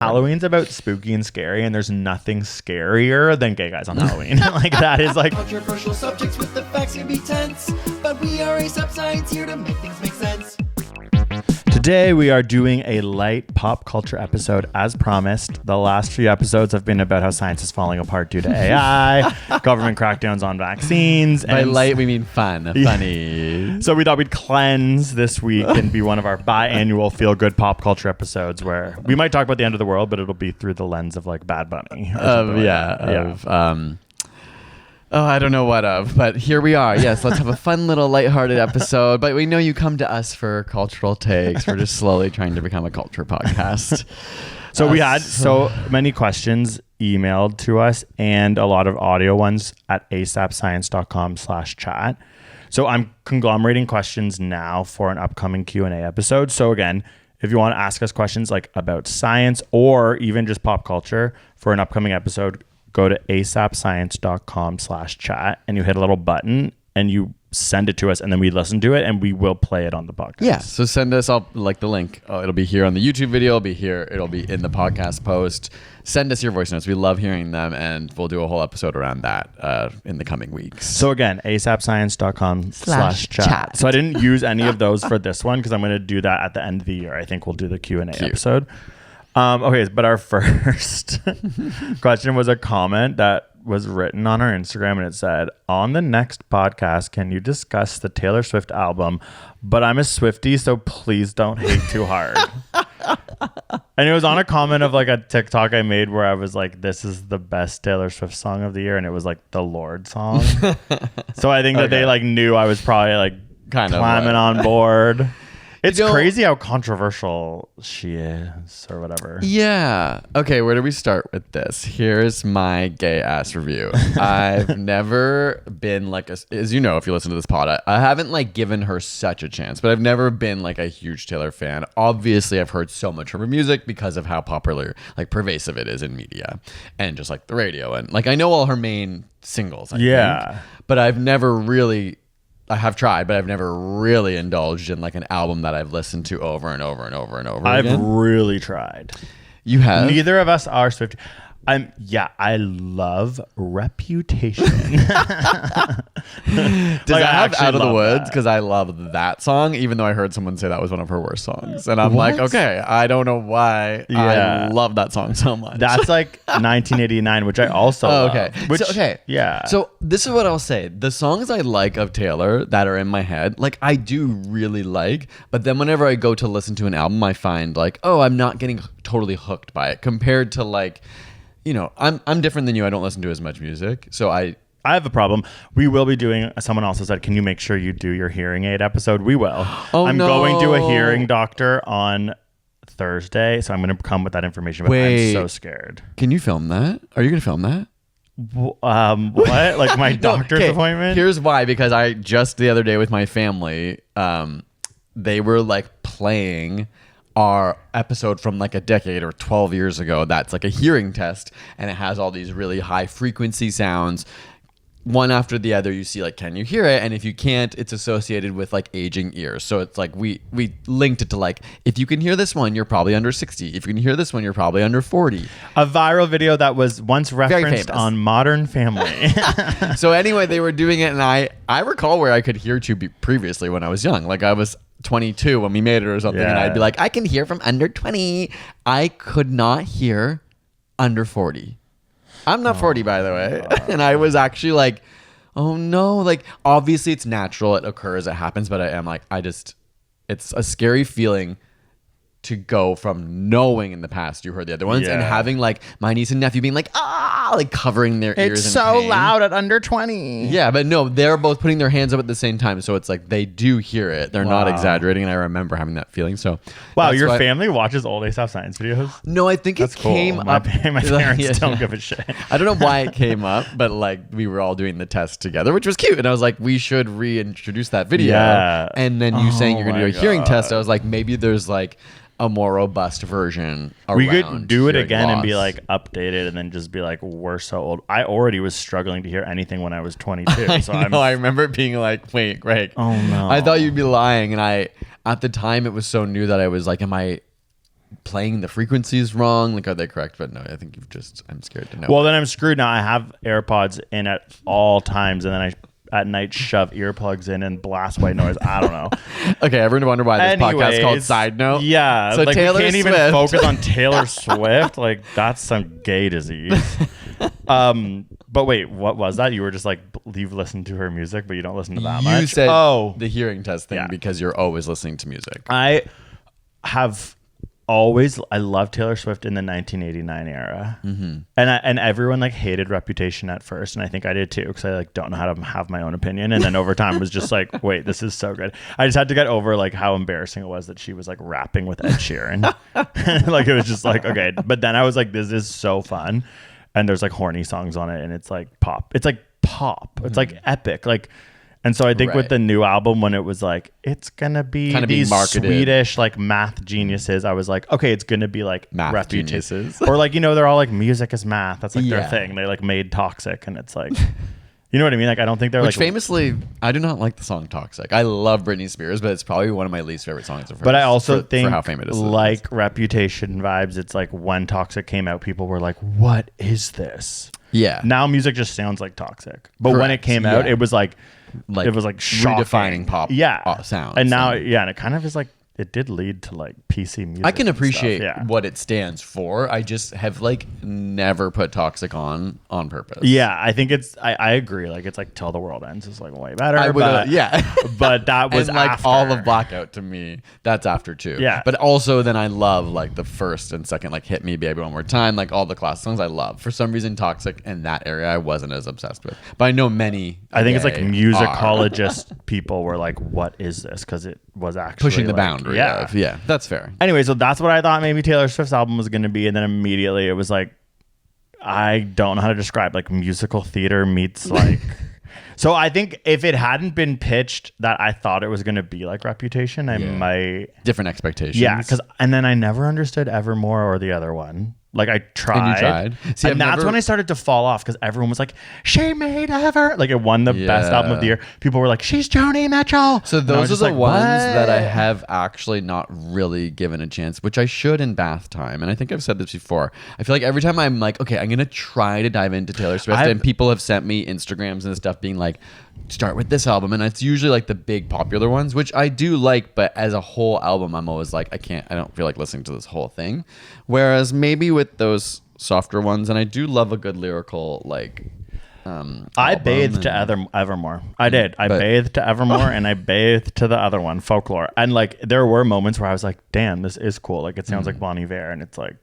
Halloween's about spooky and scary, and there's nothing scarier than gay guys on Halloween. Like, that is like... Controversial subjects with the facts can be tense, but we are ASAP Science here to make things make sense. Today, we are doing a light pop culture episode as promised. The last few episodes have been about how science is falling apart due to AI, government crackdowns on vaccines. By light, we mean fun. Funny. So we thought we'd cleanse this week and be one of our biannual feel-good pop culture episodes where we might talk about the end of the world, but it'll be through the lens of like Bad Bunny. I don't know what of, but here we are. Yes, let's have a fun little lighthearted episode. But we know you come to us for cultural takes. We're just slowly trying to become a culture podcast. So we had so many questions emailed to us and a lot of audio ones at asapscience.com/chat. So I'm conglomerating questions now for an upcoming Q&A episode. So again, if you want to ask us questions like about science or even just pop culture for an upcoming episode, go to asapscience.com/chat and you hit a little button and you send it to us and then we listen to it and we will play it on the podcast. Yeah. So send us all like the link. It'll be here on the YouTube video. It'll be here. It'll be in the podcast post. Send us your voice notes. We love hearing them and we'll do a whole episode around that in the coming weeks. So again, asapscience.com/chat. So I didn't use any of those for this one because I'm going to do that at the end of the year. I think we'll do the Q&A episode. Okay, but our first question was a comment that was written on our Instagram and it said, on the next podcast, can you discuss the Taylor Swift album? But I'm a Swiftie, so please don't hate too hard. And it was on a comment of like a TikTok I made where I was like, this is the best Taylor Swift song of the year. And it was like the Lord song. So I think that they like knew I was probably like kind of climbing on board. It's crazy how controversial she is or whatever. Yeah. Okay, where do we start with this? Here's my gay ass review. I've never been like, as you know, if you listen to this pod, I haven't like given her such a chance, but I've never been like a huge Taylor fan. Obviously, I've heard so much of her music because of how popular, like pervasive it is in media and just like the radio. And like, I know all her main singles. I think, but I've never really... I have tried, but I've never really indulged in like an album that I've listened to over and over and over and over again. I've really tried. You have? Neither of us are Swiftie. I love Reputation. Does I have Out of the Woods? Because I love that song, even though I heard someone say that was one of her worst songs. And I'm like, okay, I don't know why I love that song so much. That's like 1989, which I also love. Okay. So this is what I'll say. The songs I like of Taylor that are in my head, like I do really like, but then whenever I go to listen to an album, I find like, oh, I'm not getting totally hooked by it compared to like, you know, I'm different than you. I don't listen to as much music. So I have a problem. We will be doing, someone also said, can you make sure you do your hearing aid episode? We will. I'm going to a hearing doctor on Thursday. So I'm going to come with that information. But I'm so scared. Can you film that? Are you going to film that? What? Like my doctor's appointment? Here's why. Because I just the other day with my family, they were like playing our episode from like a decade or 12 years ago that's like a hearing test and it has all these really high frequency sounds one after the other. You see like, can you hear it? And if you can't, it's associated with like aging ears. So it's like we linked it to like, if you can hear this one, you're probably under 60. If you can hear this one, you're probably under 40. A viral video that was once referenced on Modern Family. So anyway, they were doing it and I recall where I could hear to previously when I was young. Like I was 22 when we made it or something, and I'd be like, I can hear from under 20. I could not hear under 40. I'm not 40, by the way. And I was actually like, oh no, like obviously it's natural, it occurs, it happens, but I am like, it's a scary feeling to go from knowing in the past you heard the other ones and having like my niece and nephew being like, like covering their ears. It's so loud at under 20. Yeah, but no, they're both putting their hands up at the same time. So it's like they do hear it. They're not exaggerating. And I remember having that feeling. So wow, your family watches old ASAP Science videos? No, I think it came up. My parents don't give a shit. I don't know why it came up, but like we were all doing the test together, which was cute. And I was like, we should reintroduce that video. Yeah. And then you saying you're going to do a hearing test. I was like, maybe there's like a more robust version. We could do it again and be like updated and then just be like, we're so old. I already was struggling to hear anything when I was 22. So I remember being like, wait, Greg. Oh no. I thought you'd be lying. And at the time it was so new that I was like, am I playing the frequencies wrong? Like, are they correct? But no, I think I'm scared to know. Well, then I'm screwed now. I have AirPods in at all times, and then I at night shove earplugs in and blast white noise. I don't know. Okay, everyone wonder why this podcast is called Sidenote. Yeah, so like Taylor we can't Swift. even focus on Taylor Swift. Like that's some gay disease. But wait, what was that? You were just like, you've listened to her music, but you don't listen to that much. You said the hearing test thing because you're always listening to music. I love Taylor Swift in the 1989 era, and everyone like hated Reputation at first, and I think I did too because I like don't know how to have my own opinion, and then over time was just like, wait, this is so good. I just had to get over like how embarrassing it was that she was like rapping with Ed Sheeran. Like it was just like, okay, but then I was like, this is so fun, and there's like horny songs on it, and it's like pop. It's like epic, like. And so I think with the new album, when it was like, it's going to be these Swedish like math geniuses, I was like, okay, it's going to be like math geniuses. Or like, you know, they're all like, music is math. That's like their thing. They like made Toxic, and it's like, you know what I mean? Like, I don't think they're famously, I do not like the song Toxic. I love Britney Spears, but it's probably one of my least favorite songs of hers. But I also think for how famous it is. Like Reputation vibes, it's like when Toxic came out, people were like, what is this? Yeah. Now music just sounds like Toxic. But when it came out, it was like it was like shocking. Redefining pop sound. And now, and it kind of is like, it did lead to like PC music. I can appreciate what it stands for. I just have like never put Toxic on purpose. Yeah, I think I agree. Like it's like Till the World Ends is like way better. I would, but that was and like after. all of Blackout to me, that's after too. Yeah. But also then I love like the first and second, like Hit Me Baby One More Time, like all the classic songs I love. For some reason, Toxic in that area I wasn't as obsessed with. But I know many. I think it's like musicologist people were like, what is this? Because it was actually pushing the like, boundary. Yeah, that's fair. Anyway, so that's what I thought maybe Taylor Swift's album was going to be, and then immediately it was like, I don't know how to describe, like musical theater meets like. So I think if it hadn't been pitched that I thought it was going to be like Reputation, I might different expectations. Yeah, and then I never understood Evermore or the other one. Like I tried. And you tried. See, and that's when I started to fall off because everyone was like, she made Ever. Like it won the best album of the year. People were like, she's Joni Mitchell. So those are the ones that I have actually not really given a chance, which I should in bath time. And I think I've said this before. I feel like every time I'm like, okay, I'm going to try to dive into Taylor Swift. And people have sent me Instagrams and stuff being like, start with this album. And it's usually like the big popular ones, which I do like. But as a whole album, I'm always like, I don't feel like listening to this whole thing. Whereas maybe with those softer ones, and I do love a good lyrical like I bathed to Evermore. I did. I bathed to Evermore and I bathed to the other one, Folklore. And like there were moments where I was like, damn, this is cool. Like it sounds like Bon Iver, and it's like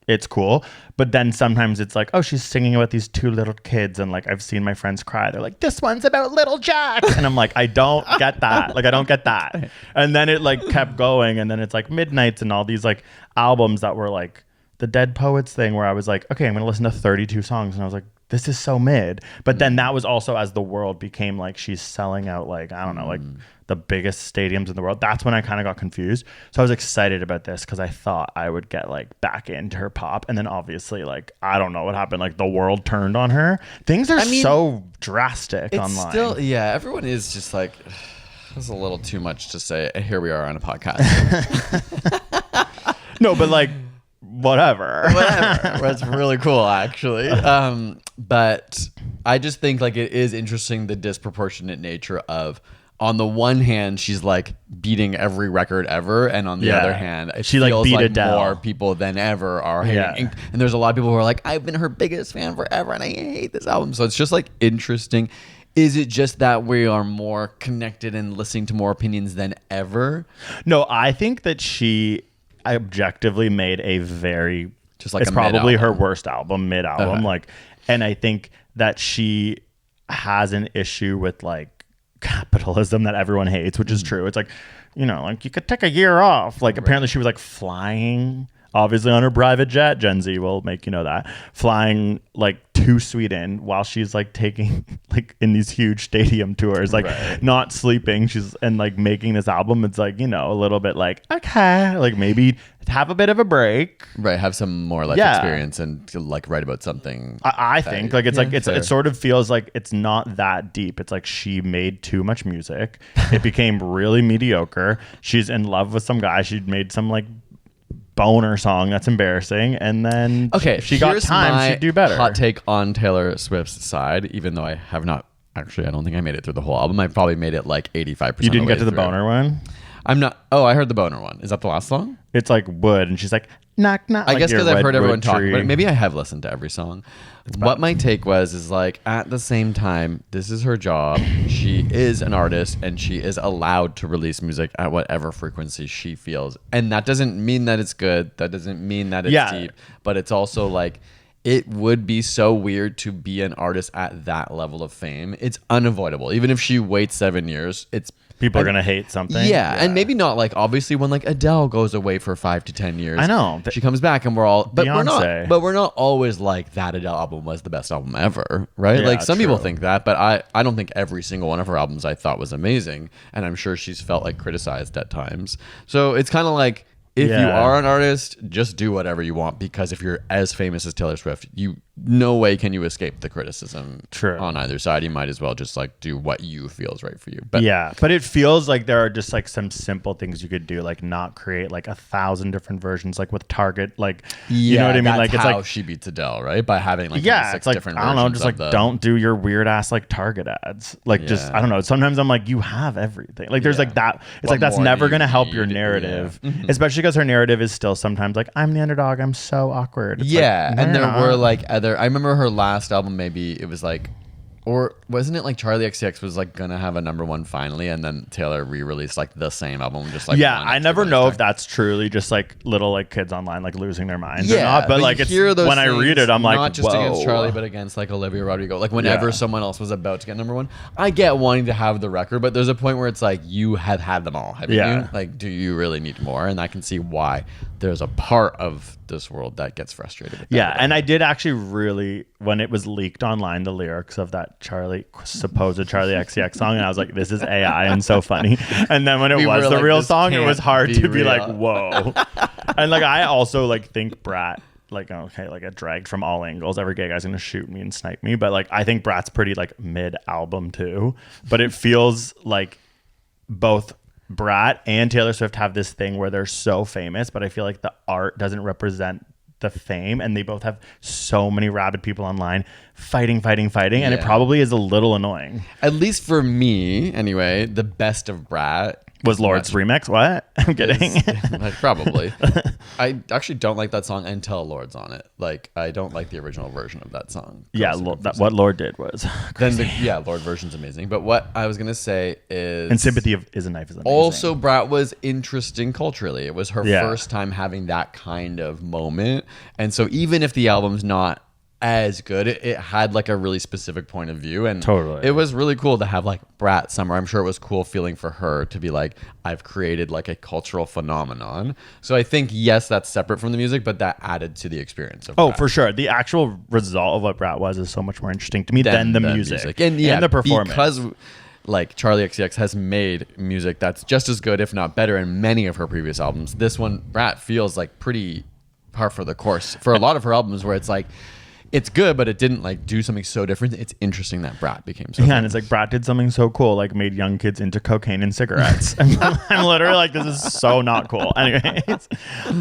it's cool. But then sometimes it's like, oh, she's singing about these two little kids, and like I've seen my friends cry. They're like, this one's about little Jack. And I'm like, I don't get that. Like I don't get that. And then it like kept going, and then it's like Midnights and all these like albums that were like the Dead Poets thing where I was like, okay, I'm gonna listen to 32 songs, and I was like, this is so mid. But then that was also as the world became like she's selling out like, I don't know, like the biggest stadiums in the world. That's when I kind of got confused. So I was excited about this because I thought I would get like back into her pop. And then obviously like, I don't know what happened. Like the world turned on her. Things are so drastic online. Still, everyone is just like, that's a little too much to say. Here we are on a podcast. No, but like, whatever. That's really cool actually. But I just think like it is interesting the disproportionate nature of, on the one hand she's like beating every record ever, and on the other hand it feels like beat Adele. More people than ever are hating. And there's a lot of people who are like, I've been her biggest fan forever and I hate this album. So it's just like interesting. Is it just that we are more connected and listening to more opinions than ever? No, I think that she objectively made a very just like it's probably her worst album, mid album. Like, and I think that she has an issue with like capitalism that everyone hates, which is true. It's like, you know, like you could take a year off. Like apparently she was like flying obviously on her private jet. Gen Z will make you know that, flying like to Sweden while she's like taking like in these huge stadium tours, like not sleeping. She's and like making this album. It's like, you know, a little bit like, okay, like maybe have a bit of a break, have some more life experience and like write about something. I think like it's like it sort of feels like it's not that deep. It's like she made too much music. It became really mediocre. She's in love with some guy. She made some like boner song that's embarrassing, and then Okay, she got here's time, my she'd do better. hot take on Taylor Swift's side, even though I have not. Actually, I don't think I made it through the whole album. I probably made it like 85%. You didn't get to the boner one? I'm not. Oh, I heard the boner one. Is that the last song? It's like wood, and she's like, knock, knock. I like guess your because I've heard everyone redwood talk, tree. but maybe I have listened to every song. What my take was is like, at the same time, this is her job. She is an artist, and she is allowed to release music at whatever frequency she feels. And that doesn't mean that it's good. That doesn't mean that it's deep. But it's also like, it would be so weird to be an artist at that level of fame. It's unavoidable. Even if she waits 7 years, it's People are gonna hate something. Yeah, and maybe not like obviously when like Adele goes away for 5 to 10 years. I know. She comes back and we're all but Beyonce. we're not always like that Adele album was the best album ever, right? Yeah, like some people true. think that, but I don't think every single one of her albums I thought was amazing, and I'm sure she's felt like criticized at times. So it's kind of like if you Yeah. are an artist, just do whatever you want, because if you're as famous as Taylor Swift, you no way can you escape the criticism True. on either side. You might as well just like do what you feel is right for you. But Yeah, but it feels like there are just like some simple things you could do, like not create like 1,000 different versions, like with Target, like you know what I mean? That's Like it's how like she beats Adele, right? By having like yeah, 26 it's like different I don't know, versions just like of the- don't do your weird ass like Target ads. Like just Yeah. I don't know. Sometimes I'm like you have everything. Like there's Yeah. like that. It's What like that's more never do you gonna help your need? narrative, Yeah. especially because her narrative is still sometimes like I'm the underdog. I'm so awkward. It's Yeah, like, no, and you're there not. were like other. I remember her last album. Maybe it was like, or wasn't it like Charlie XCX was like gonna have a #1 finally, and then Taylor re-released like the same album, just like yeah, one I extra never bonus know track. if that's truly just like little like kids online like losing their minds or Yeah, not. But like you it's hear those when I read things, it, I'm like, not just whoa. against Charlie, but against like Olivia Rodrigo. Like whenever Yeah. someone else was about to get #1, I get wanting to have the record, but there's a point where it's like you have had them all, haven't Yeah. you? Like, do you really need more? And I can see why there's a part of this world that gets frustrated with that. Yeah, and I did actually really, when it was leaked online, the lyrics of that supposed Charlie XCX song, and I was like, this is AI and so funny. And then when it We was were the like, real this song, it was can't hard be to be real. like, whoa. And like I also like think Brat, like okay, like get dragged from all angles. Every gay guy's gonna shoot me and snipe me, but like I think Brat's pretty like mid album too. But it feels like both Brat and Taylor Swift have this thing where they're so famous, but I feel like the art doesn't represent the fame, and they both have so many rabid people online fighting, and it Yeah. probably is a little annoying. At least for me, anyway, the best of Brat Was Lord's remix? What? I'm kidding. like, probably. I actually don't like that song until Lord's on it. Like, I don't like the original version of that song. Yeah, what Lord did was Then crazy. the Lord version's amazing. But what I was gonna say is, And Sympathy is a Knife is amazing. also Brat was interesting culturally. It was her Yeah. first time having that kind of moment, and so even if the album's not as good, it had like a really specific point of view, and Totally. it was really cool to have like Brat Summer. I'm sure it was cool feeling for her to be like, I've created like a cultural phenomenon. So I think yes, that's separate from the music, but that added to the experience of Oh, Brat. for sure. The actual result of what Brat was is so much more interesting to me than the music. And yeah, the performance. because like Charlie XCX has made music that's just as good, if not better, in many of her previous albums. This one, Brat, feels like pretty par for the course for a lot of her albums, where it's like it's good, but it didn't like do something so different. It's interesting that Brat became so Yeah, good. and it's like Brat did something so cool, like made young kids into cocaine and cigarettes. I'm literally like, this is so not cool. Anyways,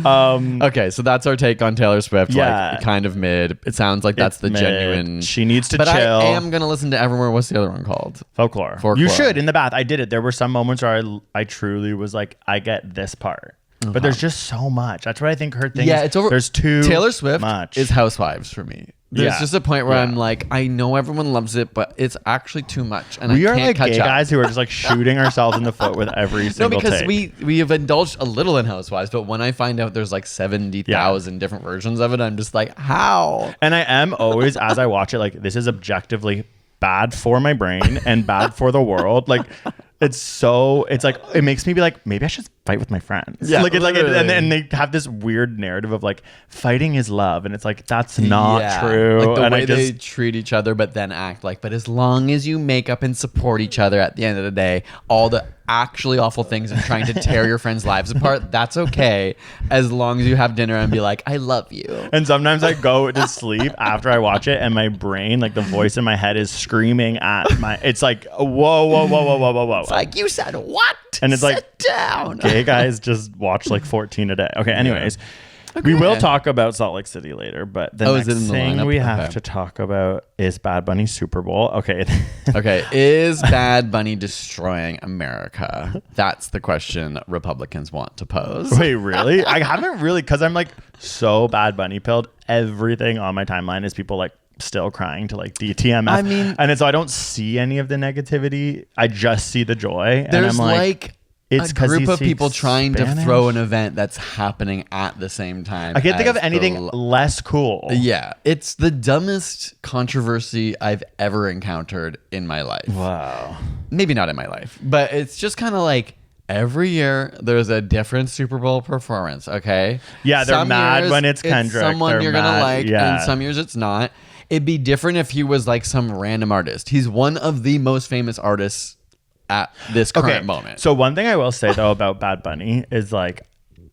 Okay, so that's our take on Taylor Swift. Yeah. Like kind of mid. It sounds like that's it's the mid. genuine. She needs to but chill. I am gonna listen to Evermore. What's the other one called? Folklore. You should in the bath. I did it. There were some moments where I truly was like, I get this part. But there's just so much. That's what I think her thing Yeah, is. it's over. There's too Taylor Swift much. is Housewives for me. There's Yeah. just a point where Yeah. I'm like, I know everyone loves it, but it's actually too much, and We I are can't like catch gay up. guys who are just like shooting ourselves in the foot with every No, single because take. we have indulged a little in Housewives, but when I find out there's like 70,000 different versions of it, I'm just like, how? And I am always, as I watch it, like, this is objectively bad for my brain and bad for the world. Like, it's like, it makes me be like, maybe I should fight with my friends. Yeah, and they have this weird narrative of like, fighting is love. And it's like, that's not Yeah. true. Like the and way I they just, treat each other, but then act like, but as long as you make up and support each other at the end of the day, all the actually awful things and trying to tear your friends' lives apart, that's okay. As long as you have dinner and be like, I love you. and sometimes I go to sleep after I watch it and my brain, like the voice in my head is screaming at it's like, whoa. It's like, you said what? And it's like, sit down. Gay guys just watch like 14 a day. Okay, anyways. We will talk about Salt Lake City later, but the is it next in the thing lineup? we have Okay. to talk about is Bad Bunny Superbowl. Okay. Okay, is Bad Bunny destroying America? That's the question Republicans want to pose. Wait, really? I haven't really, because I'm like so Bad Bunny pilled. Everything on my timeline is people like still crying to like DtMF. I mean, and so I don't see any of the negativity. I just see the joy. And There's I'm like it's a 'cause group he of people speaks trying to Spanish? throw an event that's happening at the same time. I can't think of as anything less cool. Yeah, it's the dumbest controversy I've ever encountered in my life. Wow. Maybe not in my life, but it's just kind of like every year there's a different Super Bowl performance. Okay. Yeah, they're mad years when it's Kendrick. someone They're you're gonna mad. like, Yeah. and some years it's not. It'd be different if he was like some random artist. He's one of the most famous artists at this current moment. So one thing I will say though about Bad Bunny is like,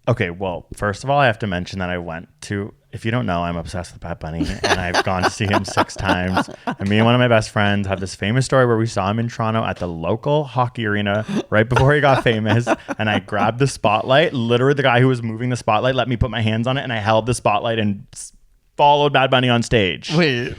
okay, well, first of all, I have to mention that I went to, if you don't know, I'm obsessed with Bad Bunny and I've gone to see him 6 times. And me and one of my best friends have this famous story where we saw him in Toronto at the local hockey arena right before he got famous. And I grabbed the spotlight. Literally the guy who was moving the spotlight let me put my hands on it and I held the spotlight and followed Bad Bunny on stage. Wait,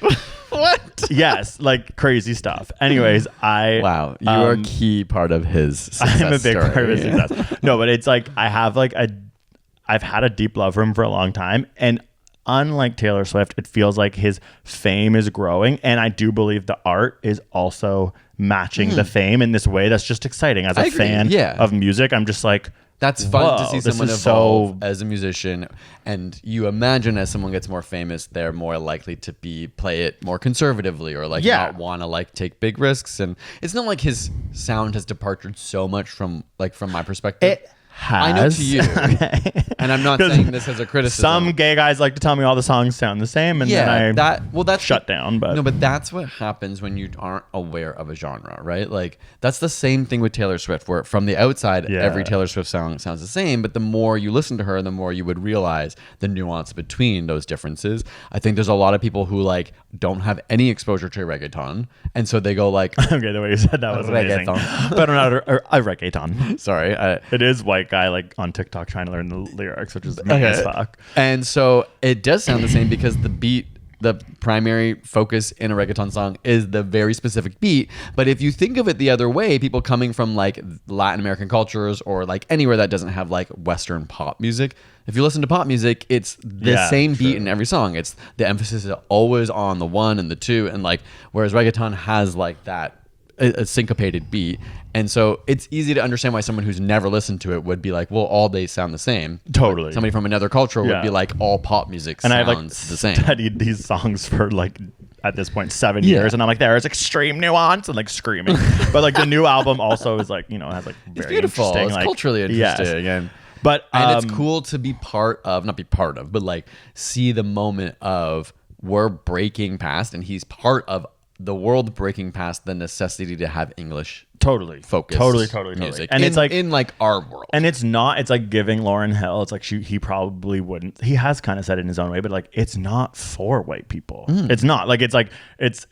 what? Yes, like crazy stuff. Anyways, Wow, you are a key part of his success. I'm a big story. part of his success. No, but it's like I've had a deep love for him for a long time, and unlike Taylor Swift, it feels like his fame is growing, and I do believe the art is also matching the fame in this way that's just exciting. As a I agree, fan yeah. of music, I'm just like, That's fun to whoa, see this someone is evolve so- as a musician, and you imagine as someone gets more famous, they're more likely to play it more conservatively or like Yeah. not want to like take big risks. And it's not like his sound has departed so much from my perspective. It has. I know to you, Okay. and I'm not saying this as a criticism. Some gay guys like to tell me all the songs sound the same, and then that's shut down. But no, but that's what happens when you aren't aware of a genre, right? Like that's the same thing with Taylor Swift, where from the outside, Yeah. every Taylor Swift song sounds the same, but the more you listen to her, the more you would realize the nuance between those differences. I think there's a lot of people who like don't have any exposure to reggaeton, and so they go like, okay, the way you said that was amazing. Reggaeton. But not a reggaeton. sorry, It is white guy like on TikTok trying to learn the lyrics, which is amazing as fuck. And so it does sound the same because the beat, the primary focus in a reggaeton song is the very specific beat. But if you think of it the other way, people coming from like Latin American cultures or like anywhere that doesn't have like Western pop music, if you listen to pop music, it's the Yeah, same beat true. in every song. It's the emphasis is always on the 1 and the 2, and like whereas reggaeton has like that a syncopated beat. And so it's easy to understand why someone who's never listened to it would be like, well, all they sound the same. Totally. Somebody from another culture Yeah. would be like, all pop music And sounds I've like the same. studied these songs for like at this point 7 Yeah. years, and I'm like, there is extreme nuance and like screaming. But like the new album also is like, has like very It's beautiful. interesting, It's like, culturally yes. interesting. But And it's cool to be not be part of, but like see the moment of we're breaking past, and he's part of the world breaking past the necessity to have English totally focused totally music. And it's like in like our world. and it's like giving Lauryn Hill. It's like he probably wouldn't. He has kind of said it in his own way, but like it's not for white people. It's not like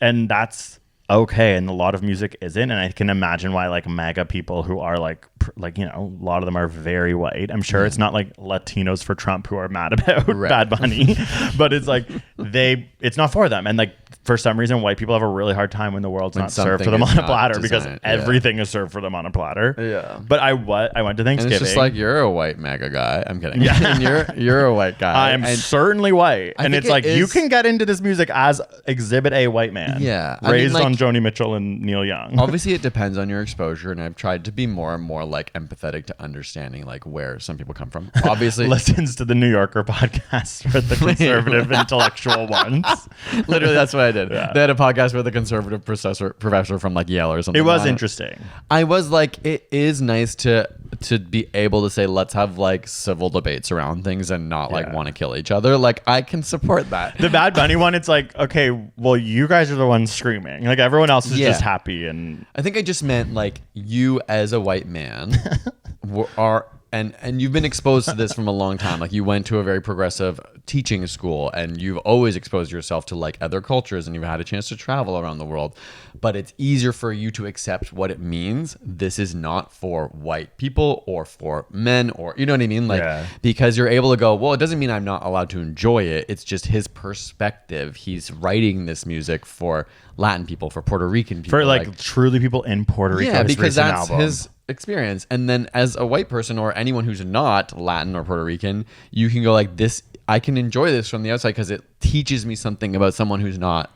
and that's okay. And a lot of music isn't. And I can imagine why like MAGA people who are like a lot of them are very white. I'm sure it's not like Latinos for Trump who are mad about Right. Bad Bunny, but it's like it's not for them. And like for some reason, white people have a really hard time when the world's not served for something them is on a not platter because designed, yeah. everything is served for them on a platter. Yeah. But I went to And Thanksgiving. it's just like you're a white MAGA guy. I'm kidding. Yeah. And you're a white guy. I am And certainly white. I And think it's like it you is- can get into this music as Exhibit A white man. Yeah. I mean, Raised like- on Joni Mitchell and Neil Young. obviously it depends on your exposure, and I've tried to be more and more like empathetic to understanding like where some people come from. Obviously, Listens to the New Yorker podcast for the conservative intellectual ones. literally that's what I did. Yeah. They had a podcast with a conservative professor from like Yale or something. It was on interesting. I was like, it is nice to be able to say, let's have like civil debates around things and not like Yeah. want to kill each other. Like I can support that. The Bad Bunny one, it's like, okay, well, you guys are the ones screaming. Like everyone else is Yeah. just happy and I think I just meant like you as a white man are and you've been exposed to this from a long time. Like, you went to a very progressive teaching school, and you've always exposed yourself to like other cultures, and you've had a chance to travel around the world. But it's easier for you to accept what it means. This is not for white people or for men, or you know what I mean? Like, because you're able to go, well, it doesn't mean I'm not allowed to enjoy it. It's just his perspective. He's writing this music for Latin people, for Puerto Rican people, for like truly people in Puerto Rico. Yeah, because that's his experience. And then as a white person or anyone who's not Latin or Puerto Rican, you can go like, this, I can enjoy this from the outside because it teaches me something about someone who's not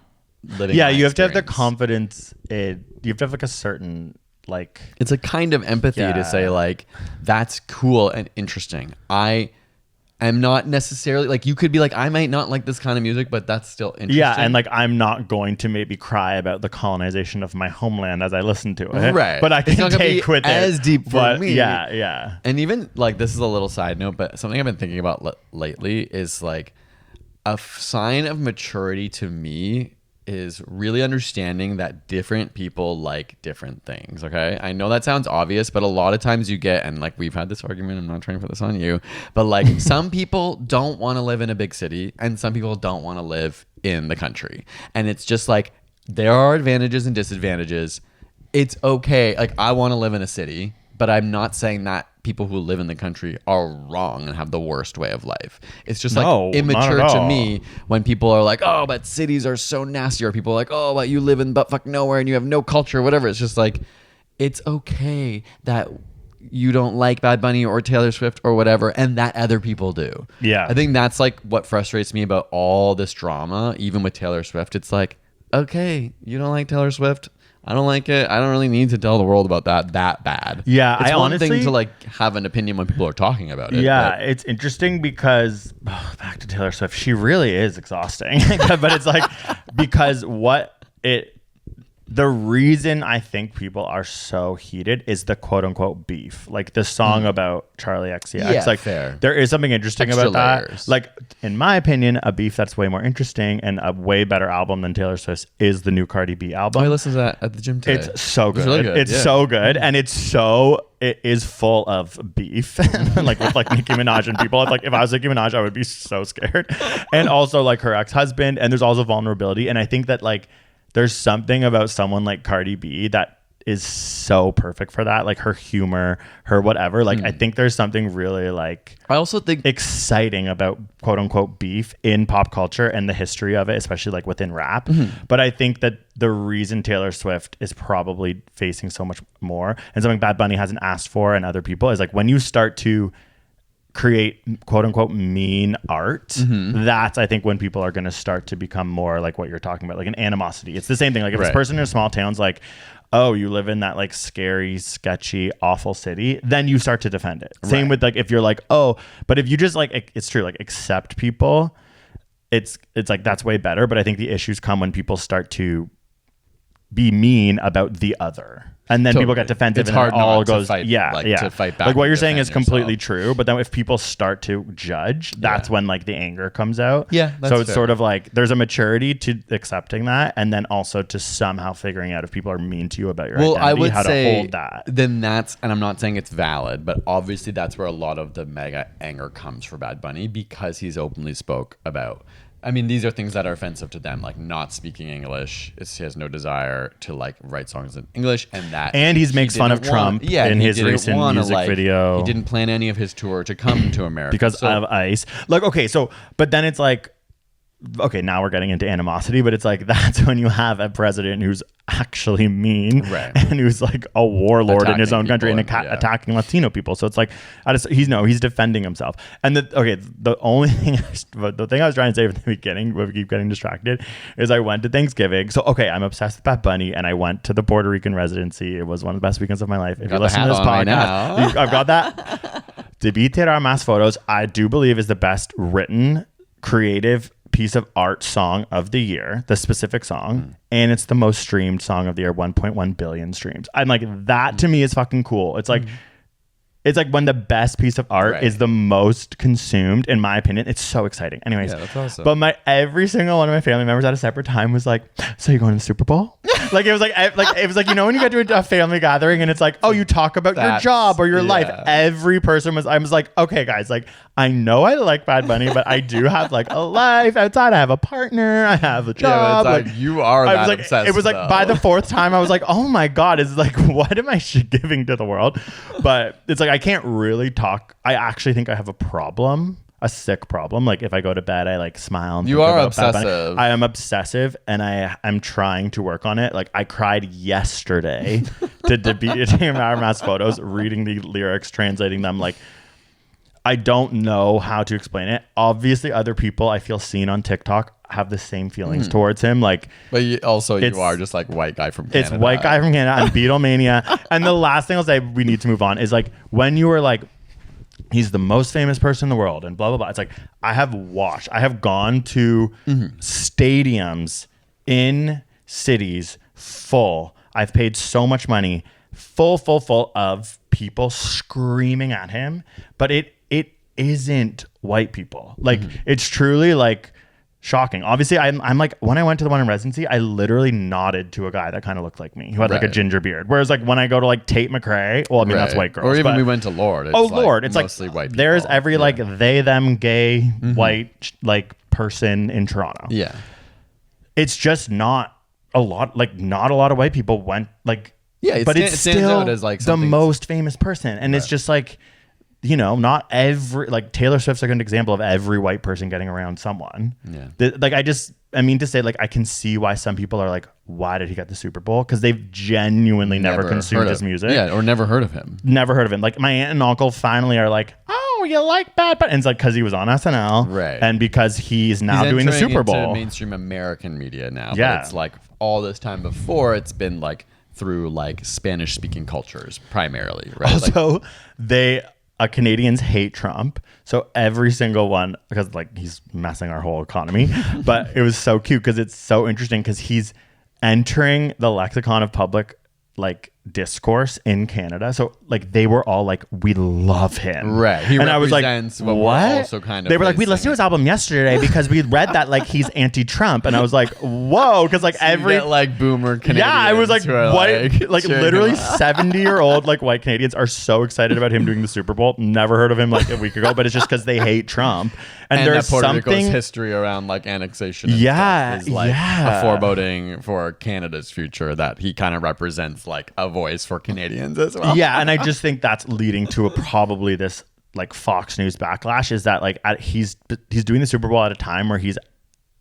living. Yeah, you have to have the confidence. You have to have like a certain like. It's a kind of empathy to say like, that's cool and interesting. I'm not necessarily like, you could be like, I might not like this kind of music, but that's still interesting. Yeah, and like, I'm not going to maybe cry about the colonization of my homeland as I listen to it. Right. But I can take with it. As deep for me. Yeah. And even like, this is a little side note, but something I've been thinking about lately is like a sign of maturity to me is really understanding that different people like different things. Okay, I know that sounds obvious, but a lot of times you get, and like we've had this argument, I'm not trying to put this on you, but like some people don't want to live in a big city and some people don't want to live in the country, and it's just like, there are advantages and disadvantages. It's okay. Like, I want to live in a city, but I'm not saying that people who live in the country are wrong and have the worst way of life. It's just like immature to me when people are like, oh, but cities are so nasty, or people are like, oh, but you live in buttfuck nowhere and you have no culture, whatever. It's just like, it's okay that you don't like Bad Bunny or Taylor Swift or whatever, and that other people do. Yeah. I think that's like what frustrates me about all this drama, even with Taylor Swift. It's like, okay, you don't like Taylor Swift, I don't like it. I don't really need to tell the world about that bad. Yeah, it's one honestly thing to like have an opinion when people are talking about it. Yeah, it's interesting because back to Taylor Swift, she really is exhausting. But it's like, because the reason I think people are so heated is the quote unquote beef, like the song about Charlie XCX. Yeah, like fair. There is something interesting Extra about layers. that. Like, in my opinion, a beef that's way more interesting and a way better album than Taylor Swift's is the new Cardi B album. I listened to that at the gym today. It's so good. It's really good. It's so good, and it is full of beef, like with like Nicki Minaj and people. Like, if I was Nicki Minaj, I would be so scared. And also like her ex-husband, and there's also vulnerability. And I think that like, there's something about someone like Cardi B that is so perfect for that, like her humor, her whatever. Like, I think there's something really like, I also think exciting about quote unquote beef in pop culture and the history of it, especially like within rap. But I think that the reason Taylor Swift is probably facing so much more, and something Bad Bunny hasn't asked for and other people, is like, when you start to create quote unquote mean art, that's I think when people are going to start to become more like what you're talking about, like an animosity. It's the same thing. Like, if this person in a small town's like, oh, you live in that like scary, sketchy, awful city, then you start to defend it. Same with like, if you're like, oh, but if you just like, it's true, like accept people, it's like, that's way better. But I think the issues come when people start to be mean about the other. And then people get defensive, it's and hard it all not to goes, fight, to fight back. Like, what you're saying defend is completely yourself. true. But then if people start to judge, that's when like the anger comes out. Yeah, that's so it's fair. sort of like, there's a maturity to accepting that, and then also to somehow figuring out if people are mean to you about your identity, I would how say to hold that. Then that's, and I'm not saying it's valid, but obviously that's where a lot of the mega anger comes for Bad Bunny, because he's openly spoke about, I mean, these are things that are offensive to them, like not speaking English. He has no desire to like write songs in English, and he makes fun of Trump in his recent music video. He didn't plan any of his tour to come to America because of ICE. Like, okay, so, but then it's like, okay, now we're getting into animosity, but it's like, that's when you have a president who's actually mean, and who's like a warlord in his own country and attacking Latino people. So it's like, he's defending himself. And the only thing, the thing I was trying to say from the beginning, but we keep getting distracted, is I went to Thanksgiving. So, okay, I'm obsessed with Bad Bunny, and I went to the Puerto Rican residency. It was one of the best weekends of my life. If you listen to this podcast, I've got that. Debí tirar más fotos, I do believe, is the best written, creative piece of art song of the year, the specific song, and it's the most streamed song of the year, 1.1 billion streams. I'm like, that to me is fucking cool. It's like, It's like when the best piece of art is the most consumed, in my opinion. It's so exciting. Anyways, that's awesome. But every single one of my family members at a separate time was like, "So you going to the Super Bowl?" Like it was like when you get to a family gathering and it's like, "Oh, you talk about your job or your life." Every person I was like, "Okay, guys, like I know I like Bad Bunny, but I do have like a life outside. I have a partner. I have a job." Yeah, it's like you are that like, obsessed. It was like by the fourth time, I was like, "Oh my god, is like what am I giving to the world?" But it's like I can't really talk. I actually think I have a problem, a sick problem. Like if I go to bed, I like smile. And you are obsessive. I am obsessive, and I'm trying to work on it. Like I cried yesterday to DtMF photos, reading the lyrics, translating them. Like I don't know how to explain it. Obviously, other people I feel seen on TikTok have the same feelings towards him. Like, but you are just like white guy from Canada. It's white guy from Canada and Beatlemania. And the last thing I'll say, we need to move on, is like when you were like, he's the most famous person in the world and blah, blah, blah. It's like, I have gone to stadiums in cities full. I've paid so much money, full of people screaming at him. But it isn't white people. Like, it's truly like shocking. Obviously, I'm like, when I went to the one in residency, I literally nodded to a guy that kind of looked like me, who had like a ginger beard. Whereas like when I go to like Tate McRae, well, I mean, that's white girls. Or even we went to Lord. It's Lord. It's mostly like white people. There's every like they, them, gay, white like person in Toronto. Yeah. It's just not a lot of white people went like, but it's still out as like the most famous person. And it's just like, you know, not every, like Taylor Swift's like an example of every white person getting around someone. Yeah. I mean to say, like, I can see why some people are like, why did he get the Super Bowl? Because they've genuinely never consumed his music. Yeah, or never heard of him. Never heard of him. Like my aunt and uncle finally are like, oh, you like Bad Bunny? And it's like, because he was on SNL. Right. And because he's doing the Super Bowl. Into mainstream American media now. Yeah. But it's like all this time before, it's been like through like Spanish speaking cultures primarily, right? Also, Canadians hate Trump. So every single one, because like he's messing our whole economy, but it was so cute because it's so interesting because he's entering the lexicon of public like discourse in Canada. So like they were all like, we love him. Right. He and I was like, what? We're also kind of they were like, we listened to his album yesterday because we read that like he's anti-Trump. And I was like, whoa. Because like so you get, like boomer Canadians. Yeah, I was like, white, like literally 70-year-old like white Canadians are so excited about him doing the Super Bowl. Never heard of him like a week ago, but it's just because they hate Trump. And there's that Puerto something Rico's history around like annexation and stuff is like a foreboding for Canada's future, that he kind of represents like a voice for Canadians as well. Yeah, and I just think that's leading to probably this like Fox News backlash, is that like he's doing the Super Bowl at a time where he's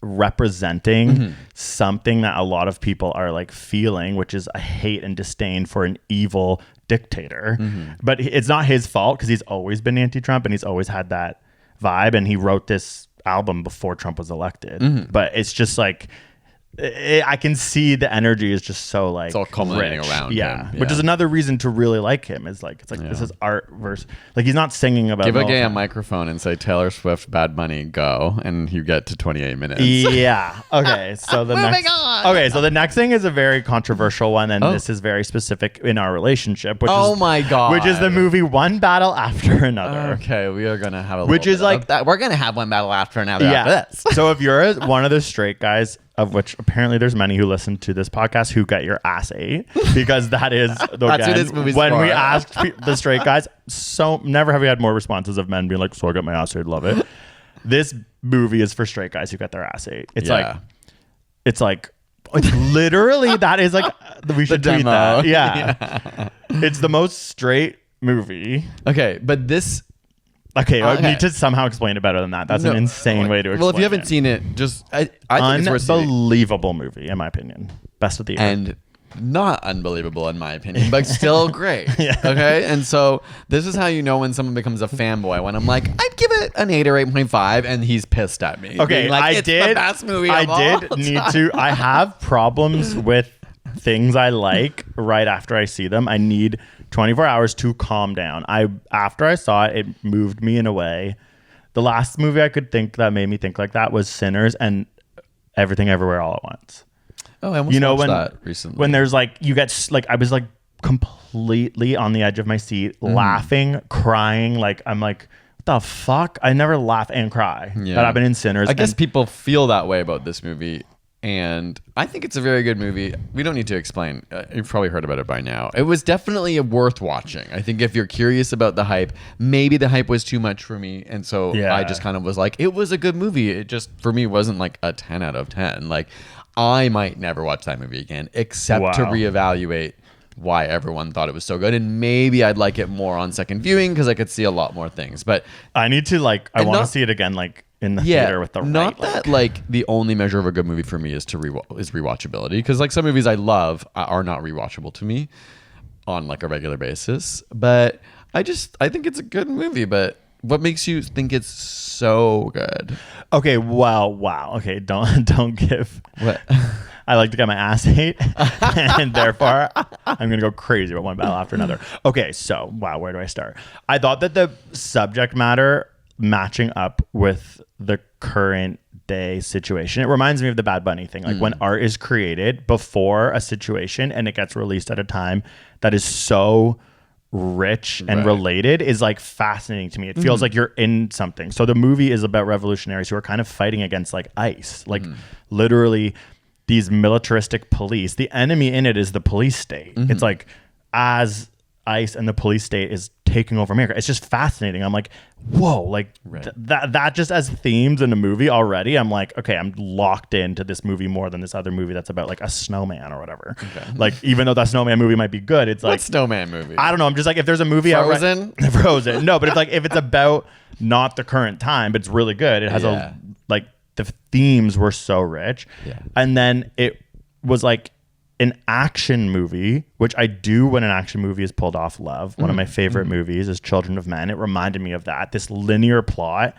representing something that a lot of people are like feeling, which is a hate and disdain for an evil dictator. But it's not his fault because he's always been anti-Trump and he's always had that vibe, and he wrote this album before Trump was elected. But it's just like I can see the energy is just so like it's all culminating rich. around him. Which is another reason to really like him. Is like it's like this is art versus like he's not singing about. Give a gay a microphone and say Taylor Swift, Bad Bunny, go, and you get to 28 minutes. Yeah. Okay. So the the next thing is a very controversial one, and this is very specific in our relationship. Which is, my god! Which is the movie One Battle After Another. Okay, we are gonna have which is like that. We're gonna have one battle after another. After this. So if you're one of the straight guys, of which apparently there's many who listen to this podcast who get your ass ate, because that is that's what this movie's when for. we asked the straight guys, so never have we had more responses of men being like, so I got my ass ate, love it. This movie is for straight guys who get their ass ate. It's literally that is like we should tweet that. Yeah. It's the most straight movie. Okay, but this. Okay, I need to somehow explain it better than that. That's an insane way to explain it. Well, if you haven't seen it, just I think it's worth seeing. Unbelievable movie, in my opinion. Best of the year. And not unbelievable, in my opinion, but still great. Okay? And so this is how you know when someone becomes a fanboy. When I'm like, I'd give it an 8 or 8.5, and he's pissed at me. Okay, like, it's the best movie of all time. I have problems with things I like right after I see them. I need 24 hours to calm down. After I saw it, it moved me in a way. The last movie I could think that made me think like that was Sinners and Everything Everywhere All at Once. Oh, I almost watched that recently. When there's like, you get like, I was like completely on the edge of my seat, laughing, crying. Like, I'm like, what the fuck? I never laugh and cry. Yeah. But I've been in Sinners. I guess people feel that way about this movie. And I think it's a very good movie. We don't need to explain. You've probably heard about it by now. It was definitely worth watching. I think if you're curious about the hype, maybe the hype was too much for me. And so I just kind of was like, it was a good movie. It just, for me, wasn't like a 10 out of 10. Like, I might never watch that movie again, except to reevaluate why everyone thought it was so good. And maybe I'd like it more on second viewing because I could see a lot more things. But I need to I want to see it again, like in the theater with the not right, that like the only measure of a good movie for me is to is rewatchability, because like some movies I love are not rewatchable to me on like a regular basis. But I think it's a good movie. But what makes you think it's so good? Okay, wow. Okay, don't give. What? I like to get my ass ate, and therefore I'm gonna go crazy about one battle after another. Okay, so wow, where do I start? I thought that the subject matter matching up with the current day situation, it reminds me of the Bad Bunny thing. Like when art is created before a situation and it gets released at a time that is so rich and related is like fascinating to me. It feels like you're in something. So the movie is about revolutionaries who are kind of fighting against like ICE, like literally these militaristic police. The enemy in it is the police state. It's like as ICE and the police state is taking over America. It's just fascinating. I'm like, whoa, like that just as themes in a movie already, I'm like, okay, I'm locked into this movie more than this other movie that's about like a snowman or whatever. Okay. Like, even though that snowman movie might be good, it's like, what snowman movie? I don't know. I'm just like, if there's a movie Frozen? Frozen. No, but it's like, if it's about not the current time, but it's really good. It has like the themes were so rich. Yeah. And then it was like an action movie, which I do when an action movie is pulled off love. One of my favorite movies is Children of Men. It reminded me of that. This linear plot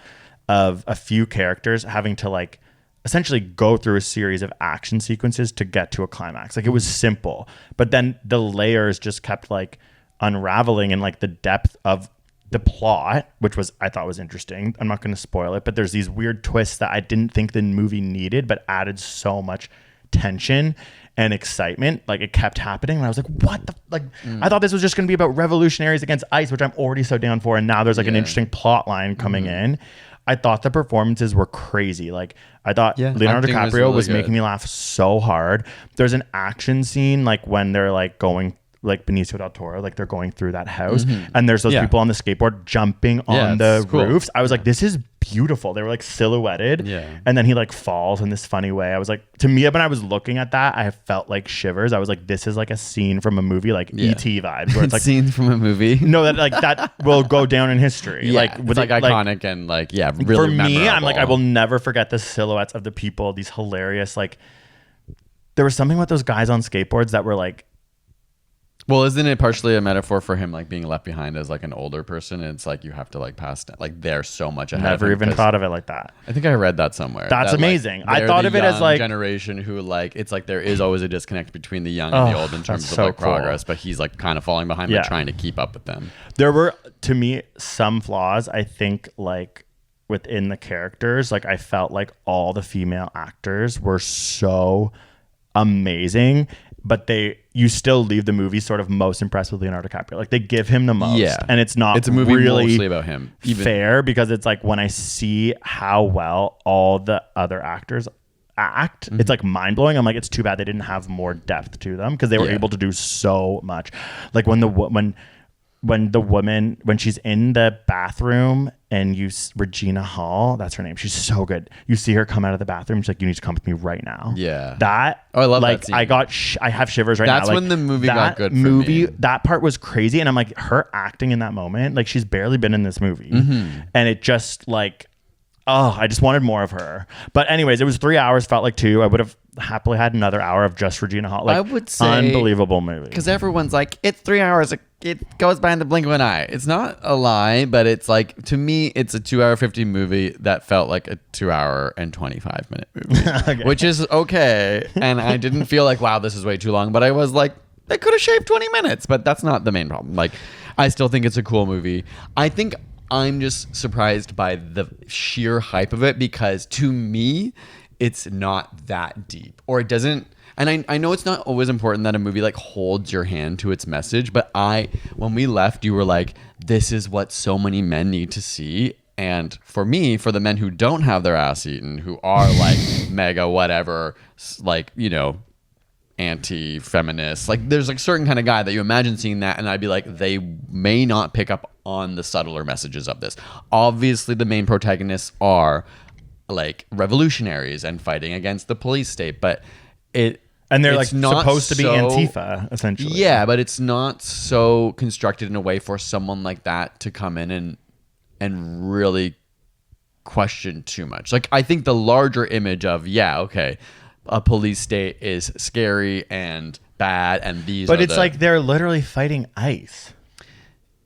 of a few characters having to like essentially go through a series of action sequences to get to a climax. Like, it was simple, but then the layers just kept like unraveling, and like the depth of the plot, which was, I thought was interesting. I'm not going to spoil it, but there's these weird twists that I didn't think the movie needed, but added so much tension and excitement. Like, it kept happening, and I was like, what the, like, I thought this was just going to be about revolutionaries against ICE, which I'm already so down for, and now there's like an interesting plot line coming in. I thought the performances were crazy. Like, I thought Leonardo DiCaprio was making me laugh so hard. There's an action scene like when they're like going, like Benicio del Toro, like they're going through that house, and there's those people on the skateboard jumping on the roofs. I was like, this is beautiful. They were like silhouetted, and then he like falls in this funny way. I was like, to me, when I was looking at that, I felt like shivers. I was like, this is like a scene from a movie, like E.T. vibes, where it's like scenes from a movie. No, that will go down in history. Like, with like iconic and like really for me, memorable. I'm like, I will never forget the silhouettes of the people. These hilarious, like, there was something with those guys on skateboards that were like. Well, isn't it partially a metaphor for him like being left behind as like an older person? And it's like you have to like pass down, like they're so much ahead. Never even thought of it like that. I think I read that somewhere. That's that, amazing. Like, I thought of it as like generation who like it's like there is always a disconnect between the young and the old in terms of like progress, but he's like kind of falling behind but trying to keep up with them. There were, to me, some flaws. I think like within the characters, like I felt like all the female actors were so amazing, but you still leave the movie sort of most impressed with Leonardo DiCaprio. Like, they give him the most, and it's not. It's a movie really mostly about him. Fair, because it's like when I see how well all the other actors act, it's like mind blowing. I'm like, it's too bad they didn't have more depth to them, because they were able to do so much. Like when the woman, when she's in the bathroom and Regina Hall, that's her name. She's so good. You see her come out of the bathroom. She's like, you need to come with me right now. Yeah. I love like, that scene. I have shivers right now. That's when the movie got good for me. That part was crazy. And I'm like, her acting in that moment, like she's barely been in this movie. And it just like, I just wanted more of her. But anyways, it was 3 hours, felt like 2. I would have happily had another hour of just Regina Hall. Like, I would say, unbelievable movie. Because everyone's like, it's 3 hours. It goes by in the blink of an eye. It's not a lie, but it's like, to me, it's a 2 hour 50 movie that felt like a 2 hour and 25 minute movie, which is okay. And I didn't feel like, wow, this is way too long. But I was like, they could have shaved 20 minutes. But that's not the main problem. Like, I still think it's a cool movie. I think I'm just surprised by the sheer hype of it, because to me, it's not that deep, or it doesn't. And I know it's not always important that a movie like holds your hand to its message, but when we left, you were like, this is what so many men need to see. And for me, for the men who don't have their ass eaten, who are like mega whatever, like, you know, anti-feminist, like there's like certain kind of guy that you imagine seeing that, and I'd be like, they may not pick up on the subtler messages of this. Obviously, the main protagonists are like revolutionaries and fighting against the police state, but and they're like supposed to be Antifa, essentially. Yeah, but it's not so constructed in a way for someone like that to come in and really question too much. Like, I think the larger image of, a police state is scary and bad, and but it's like they're literally fighting ICE.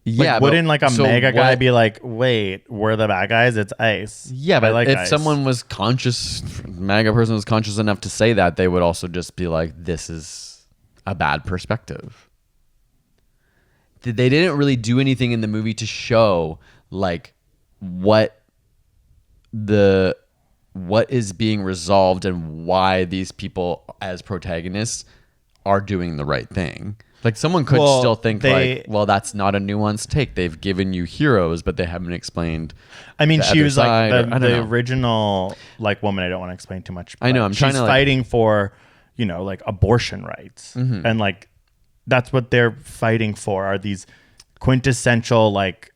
Yeah, like, wouldn't like a mega guy be like, wait, we're the bad guys? It's ICE. Yeah, but like if ICE. someone was mega person was conscious enough to say that, they would also just be like, this is a bad perspective. They didn't really do anything in the movie to show like what is being resolved and why these people as protagonists are doing the right thing. Like, someone could still think that's not a nuanced take. They've given you heroes, but they haven't explained. I mean, she was like the know. original like woman. I don't want to explain too much. I know. She's fighting for, you know, like abortion rights, and like that's what they're fighting for. Are these quintessential like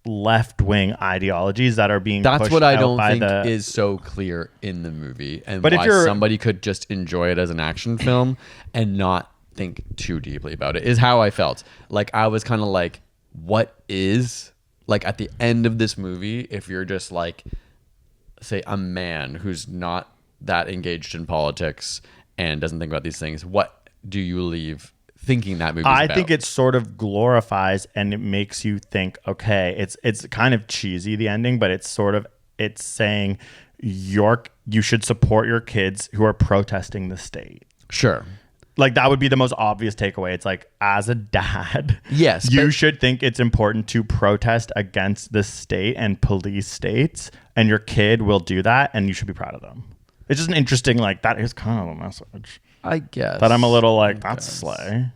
left-wing ideologies that are being that's pushed what I out don't by think the, is so clear in the movie, and but why if you're, somebody could just enjoy it as an action film and not think too deeply about it is how I felt. Like, I was kind of like, what is, like, at the end of this movie, if you're just like, say, a man who's not that engaged in politics and doesn't think about these things, what do you leave thinking that movie? I think it sort of glorifies and it makes you think, okay, it's kind of cheesy, the ending, but it's saying you should support your kids who are protesting the state. Sure. Like, that would be the most obvious takeaway. It's like, as a dad, yes, you should think it's important to protest against the state and police states, and your kid will do that, and you should be proud of them. It's just an interesting, like, that is kind of a message. I guess. But I'm a little like, that's slay.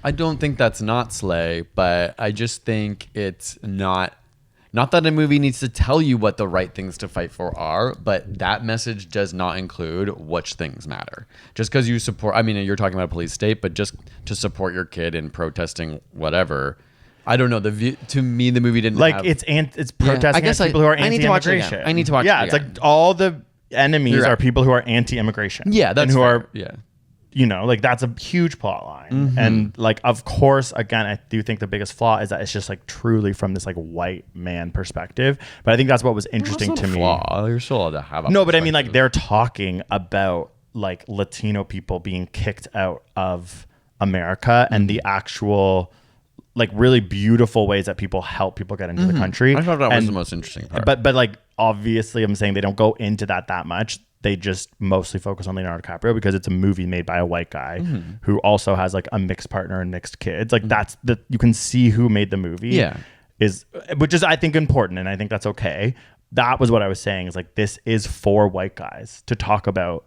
I don't think that's not slay, but I just think it's not that a movie needs to tell you what the right things to fight for are, but that message does not include which things matter. Just because you support, I mean, you're talking about a police state, but just to support your kid in protesting whatever. I don't know. To me, the movie didn't like it's protesting against people who are anti-immigration. I need to watch it. Yeah, it's like all the enemies are people who are anti-immigration. Yeah, that's and who fair. are you know, like, that's a huge plot line. Mm-hmm. And like, of course, again, I do think the biggest flaw is that it's just like truly from this like white man perspective. But I think that's what was interesting to me. You're still allowed to have a no, but I mean, like, they're talking about like Latino people being kicked out of America and the actual like really beautiful ways that people help people get into the country. I thought that was the most interesting part. But like, obviously, I'm saying they don't go into that much. They just mostly focus on Leonardo DiCaprio because it's a movie made by a white guy who also has like a mixed partner and mixed kids. Like, that's you can see who made the movie. Yeah, which is I think important, and I think that's okay. That was what I was saying, is like, this is for white guys to talk about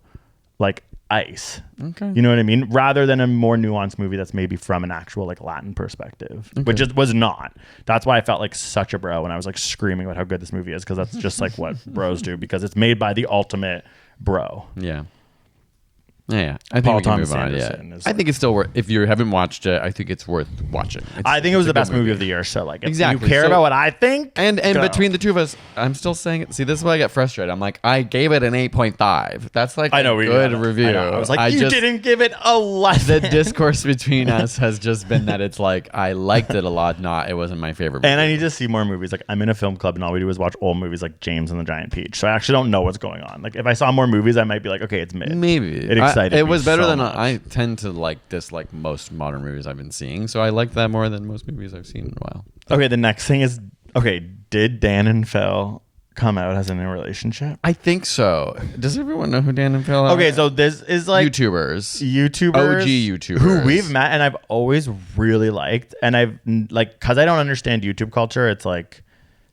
like ICE. Okay, you know what I mean? Rather than a more nuanced movie that's maybe from an actual like Latin perspective, which it was not. That's why I felt like such a bro when I was like screaming about how good this movie is, because that's just like what bros do, because it's made by the ultimate bro. Yeah. I think we can move on. I think it's still worth, if you haven't watched it, I think it's worth watching. I think it was the best movie of the year. So like, if you care about what I think, and between the two of us, I'm still saying it. See, this is why I get frustrated. I'm like, I gave it an 8.5. That's like a good review. I was like, you didn't give it a 11. The discourse between us has just been that it's like, I liked it a lot, not it wasn't my favorite movie. And I need to see more movies. Like, I'm in a film club and all we do is watch old movies like James and the Giant Peach. So I actually don't know what's going on. Like, if I saw more movies, I might be like, okay, it's mid. Maybe. It excited me. It was better so than much. I tend to dislike most modern movies I've been seeing. So I like that more than most movies I've seen in a while. Okay, the next thing is, did Dan and Phil come out as in a relationship? I think so. Does everyone know who Dan and Phil are? Okay, so this is like YouTubers, OG YouTubers who we've met and I've always really liked, and I've like, because I don't understand YouTube culture, it's like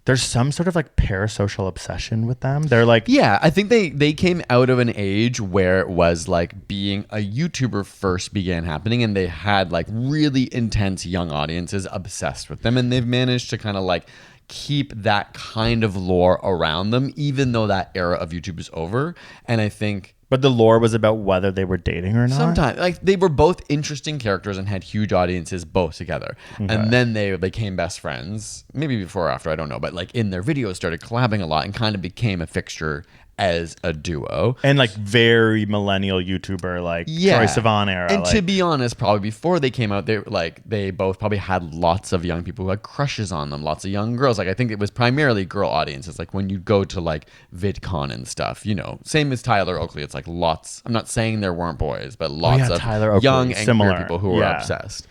there's some sort of like parasocial obsession with them. They're like, yeah, I think they came out of an age where it was like being a YouTuber first began happening, and they had like really intense young audiences obsessed with them, and they've managed to kind of like keep that kind of lore around them, even though that era of YouTube is over. And I think but the lore was about whether they were dating or not. sometimes like they were both interesting characters and had huge audiences both together. And then they became best friends, maybe before or after, I don't know, but like in their videos started collabing a lot and kind of became a fixture as a duo. And like very millennial YouTuber, like Troye Sivan era. And like, to be honest, probably before they came out, they both probably had lots of young people who had crushes on them, lots of young girls. Like I think it was primarily girl audiences. Like when you go to like VidCon and stuff, you know, same as Tyler Oakley. It's like lots. I'm not saying there weren't boys, but lots of Tyler Oakley, young and similar. queer people who were obsessed.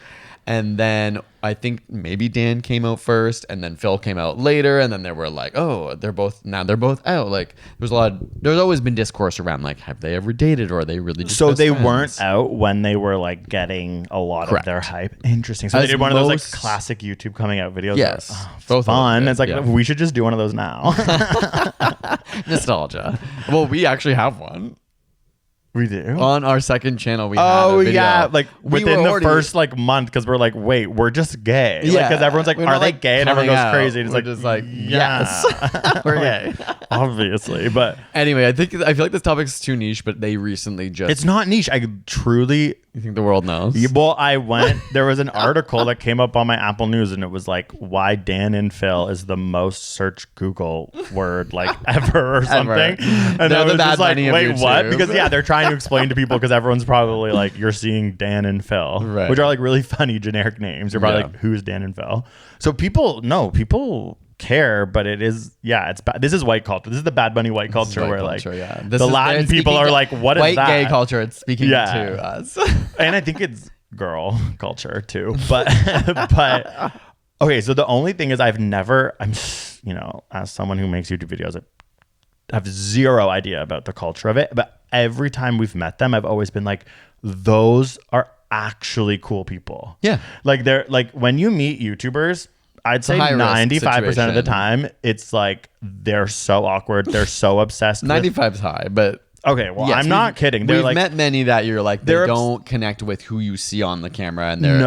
And then I think maybe Dan came out first, and then Phil came out later, and then they were like, oh, they're both out. Like there's always been discourse around like, have they ever dated, or are they really just so best they friends? weren't out when they were like getting a lot Correct. of their hype. Interesting. So As they did one of those like most- classic YouTube coming out videos. Yes. Where, oh, it's Both of fun. them, It's like yeah. we should just do one of those now. Nostalgia. Well, we actually have one. We do. On our second channel, we had Oh a video. yeah, like We within were the already- first like month, because we're like, wait, we're just gay. Yeah. Because everyone's like, We're are not, they like, gay? And everyone coming goes out. crazy. And it's We're like, just like, yeah. yes, we're gay. Obviously, but Anyway, I feel like this topic's too niche, but they recently just. it's not niche. I truly. You think the world knows? Well, there was an article that came up on my Apple News, and it was like, why Dan and Phil is the most searched Google word like ever or something. And They're I the was Bad just like, Bunny of wait, what? YouTube. Because they're trying to explain to people, because everyone's probably like, you're seeing Dan and Phil, Right. which are like really funny generic names. You're probably Yeah. like, who's Dan and Phil? So people care, but it is, it's bad. This is white culture. This is the Bad Bunny white culture, White where culture, like yeah. the Latin people are like, what is white that? gay culture? It's speaking Yeah. to us. And I think it's girl culture too, but okay, so the only thing is as someone who makes YouTube videos, I have zero idea about the culture of it, but every time we've met them, I've always been like, those are actually cool people. Yeah. Like they're like, when you meet YouTubers, I'd say high-risk 95% of the situation. time it's like they're so awkward, they're so obsessed with 95's high, but okay, well, yes, I'm not we've- kidding. They're We've like, met many that you're like, they they're don't connect with who you see on the camera, and they're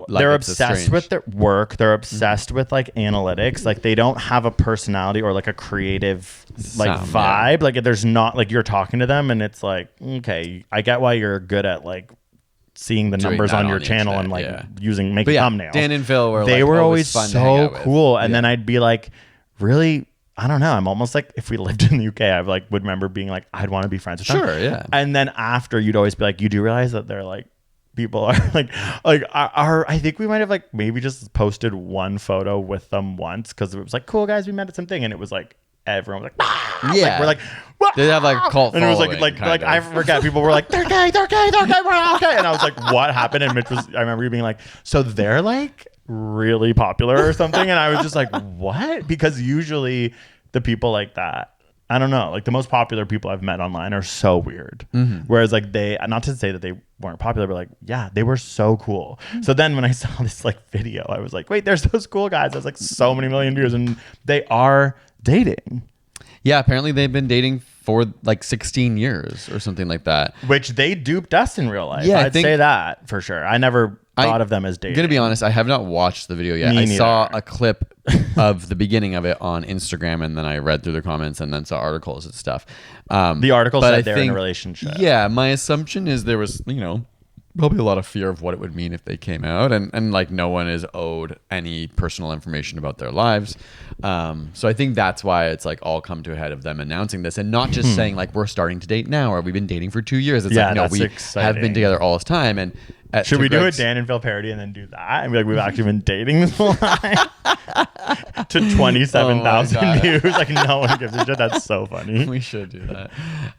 they're it's obsessed strange. with their work. They're obsessed with like analytics. Like they don't have a personality or like a creative like Sound, vibe. Like there's not like, you're talking to them and it's like, okay, I get why you're good at like seeing the Doing numbers that on your on the channel and internet, like yeah. making But yeah, thumbnails. Dan and Phil were they like, were always always fun to hang so out with. cool. And Yeah. then I'd be like, really, I don't know. I'm almost like, if we lived in the UK, I like would remember being like, I'd want to be friends with them. Sure, yeah. And then after, you'd always be like, you do realize that they're like, people are like I think we might have like maybe just posted one photo with them once, because it was like, cool guys, we met at something, and it was like everyone was like, ah! Yeah. Like, we're like, "Wah!" They have like cult and it was following, like kind I of. forget, people were like, they're gay, we're okay, and I was like, what happened? And Mitch was, I remember you being like, so they're like really popular or something, and I was just like, what? Because usually the people like that, I don't know, like the most popular people I've met online are so weird. Whereas like they, not to say that they weren't popular, but like, yeah, they were so cool. So then when I saw this like video, I was like, wait, there's those cool guys. There's like so many million views, and they are dating. Yeah, apparently they've been dating for like 16 years or something like that. Which they duped us in real life. Yeah, I I'd think- say that for sure. I never thought of them as dating. I'm gonna be honest, I have not watched the video yet. Me I saw neither. a clip of the beginning of it on Instagram, and then I read through the comments, and then saw articles and stuff. The article but said I they're in think- a relationship. Yeah, my assumption is there was, probably a lot of fear of what it would mean if they came out, and like no one is owed any personal information about their lives. So I think that's why it's like all come to a head of them announcing this, and not just saying like, we're starting to date now, or we've been dating for 2 years. It's Yeah, like, no, that's we exciting. have been together all this time. And Should we do a Greg's- Dan and Phil parody and then do that? And be like, we've actually been dating this whole time to 27,000 Oh my God. views. Like, no one gives a shit. That's so funny. We should do that.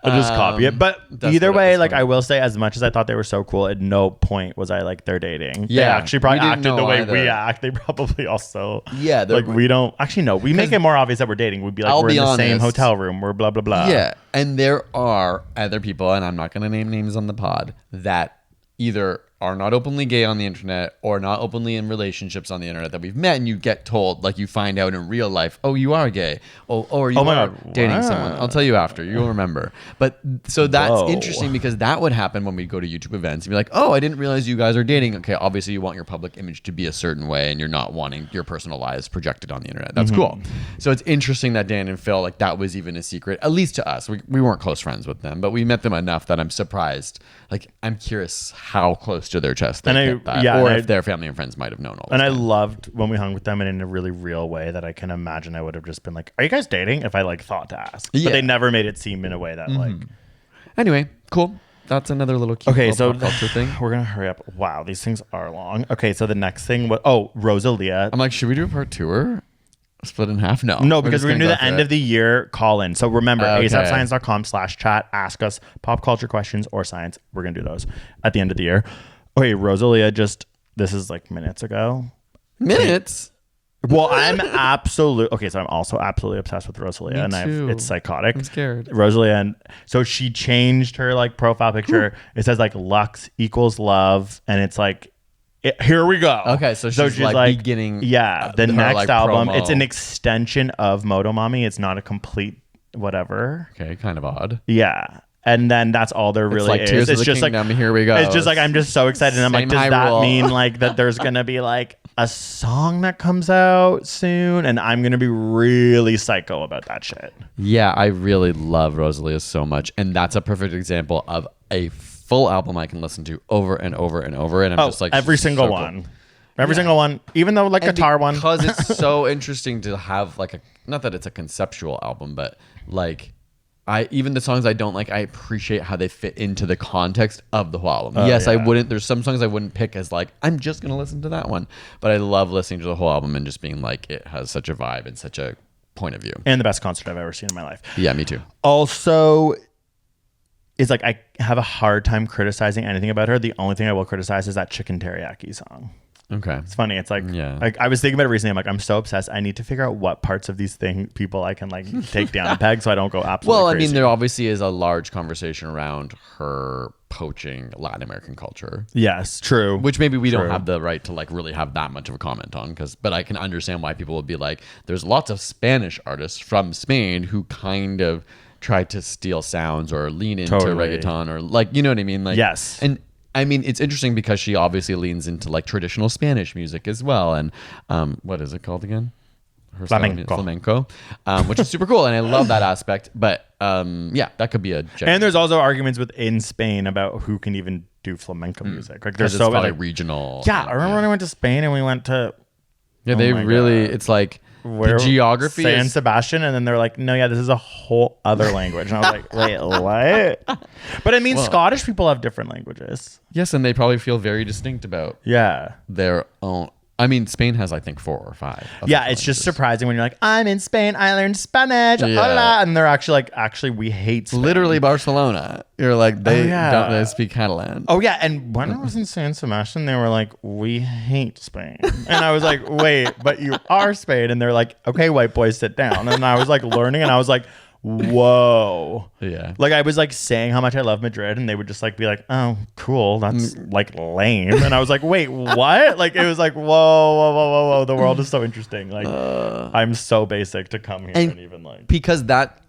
I'll just copy it. But that's either what at way, this like, point. I will say, as much as I thought they were so cool, at no point was I like, they're dating. They Yeah, actually probably we didn't acted the know way we either. act. They probably also, Yeah, they're- like, we don't actually know. We make it more obvious that we're dating. We'd be like, I'll we're be in the same honest. hotel room. We're blah, blah, blah. Yeah, and there are other people, and I'm not going to name names on the pod, that either are not openly gay on the internet or not openly in relationships on the internet that we've met, and you get told, like you find out in real life, oh, you are gay. Or you are dating someone. I'll tell you after. You'll remember. But so that's interesting because that would happen when we go to YouTube events and be like, oh, I didn't realize you guys are dating. Okay, obviously you want your public image to be a certain way and you're not wanting your personal lives projected on the internet. That's cool. So it's interesting that Dan and Phil, like that was even a secret, at least to us. We weren't close friends with them, but we met them enough that I'm surprised. Like, I'm curious how close to their chest they get that, or if their family and friends might have known all this. And I loved when we hung with them, and in a really real way that I can imagine I would have just been like, are you guys dating? If I like thought to ask. But they never made it seem in a way that like... Anyway, cool. That's another little cute pop culture thing. We're going to hurry up. Wow, these things are long. Okay, so the next thing was... Oh, Rosalia. I'm like, should we do a part 2 or split in half? No, because we're going to do the end of the year call-in. So remember, asapscience.com/chat. Ask us pop culture questions or science. We're going to do those at the end of the year. Okay, Rosalia just... This is like minutes ago. Minutes? Well, I'm also absolutely obsessed with Rosalia, it's psychotic. I'm scared. Rosalia, and so she changed her like profile picture. It says like Lux equals love, and it's like, here we go. Okay, so she's like beginning. Yeah, the next like album. promo. It's an extension of Motomami. It's not a complete whatever. Okay, kind of odd. Yeah. And then that's all there really like is. Tears It's of the just Kingdom, like, here we go. It's just like, I'm just so excited. And I'm like, does that mean like that there's going to be like a song that comes out soon? And I'm going to be really psycho about that shit. Yeah, I really love Rosalia so much. And that's a perfect example of a full album I can listen to over and over and over. And I'm just like, every single one. Every single one, even though like guitar one. Because it's so interesting to have like not that it's a conceptual album, but like, even the songs I don't like, I appreciate how they fit into the context of the whole album. There's some songs I wouldn't pick as like, I'm just going to listen to that one. But I love listening to the whole album and just being like, it has such a vibe and such a point of view. And the best concert I've ever seen in my life. Yeah, me too. Also, it's like, I have a hard time criticizing anything about her. The only thing I will criticize is that Chicken Teriyaki song. Okay. It's funny. It's like, I was thinking about it recently. I'm like, I'm so obsessed. I need to figure out what parts of these people I can like take down a peg so I don't go absolutely crazy. I mean, there obviously is a large conversation around her poaching Latin American culture. Yes, true. Which maybe we don't have the right to like really have that much of a comment on, but I can understand why people would be like, there's lots of Spanish artists from Spain who kind of try to steal sounds or lean into reggaeton or like, you know what I mean? Like, yes. And I mean, it's interesting because she obviously leans into like traditional Spanish music as well. And what is it called again? Her flamenco, which is super cool. And I love that aspect. But that could be a... And there's also arguments within Spain about who can even do flamenco music. Like there's so many regional... Yeah, I remember when I went to Spain and we went to... Yeah, it's like... the geography San Sebastian, and then they're like, no, this is a whole other language. And I was like, wait, what? But I mean, Scottish people have different languages. Yes, and they probably feel very distinct about their own. I mean, Spain has, I think, 4 or 5. Yeah, it's just surprising when you're like, I'm in Spain, I learned Spanish, hola, and they're actually like, we hate Spain. Literally Barcelona. You're like, they speak Catalan. Oh, yeah, and when I was in San Sebastian, they were like, we hate Spain. And I was like, wait, but you are Spain. And they're like, okay, white boys, sit down. And I was like learning, and I was like, whoa. Yeah. Like I was like saying how much I love Madrid, and they would just like be like, oh, cool, that's like lame. And I was like, wait, what? Like it was like, whoa. The world is so interesting. Like I'm so basic to come here and even like, because that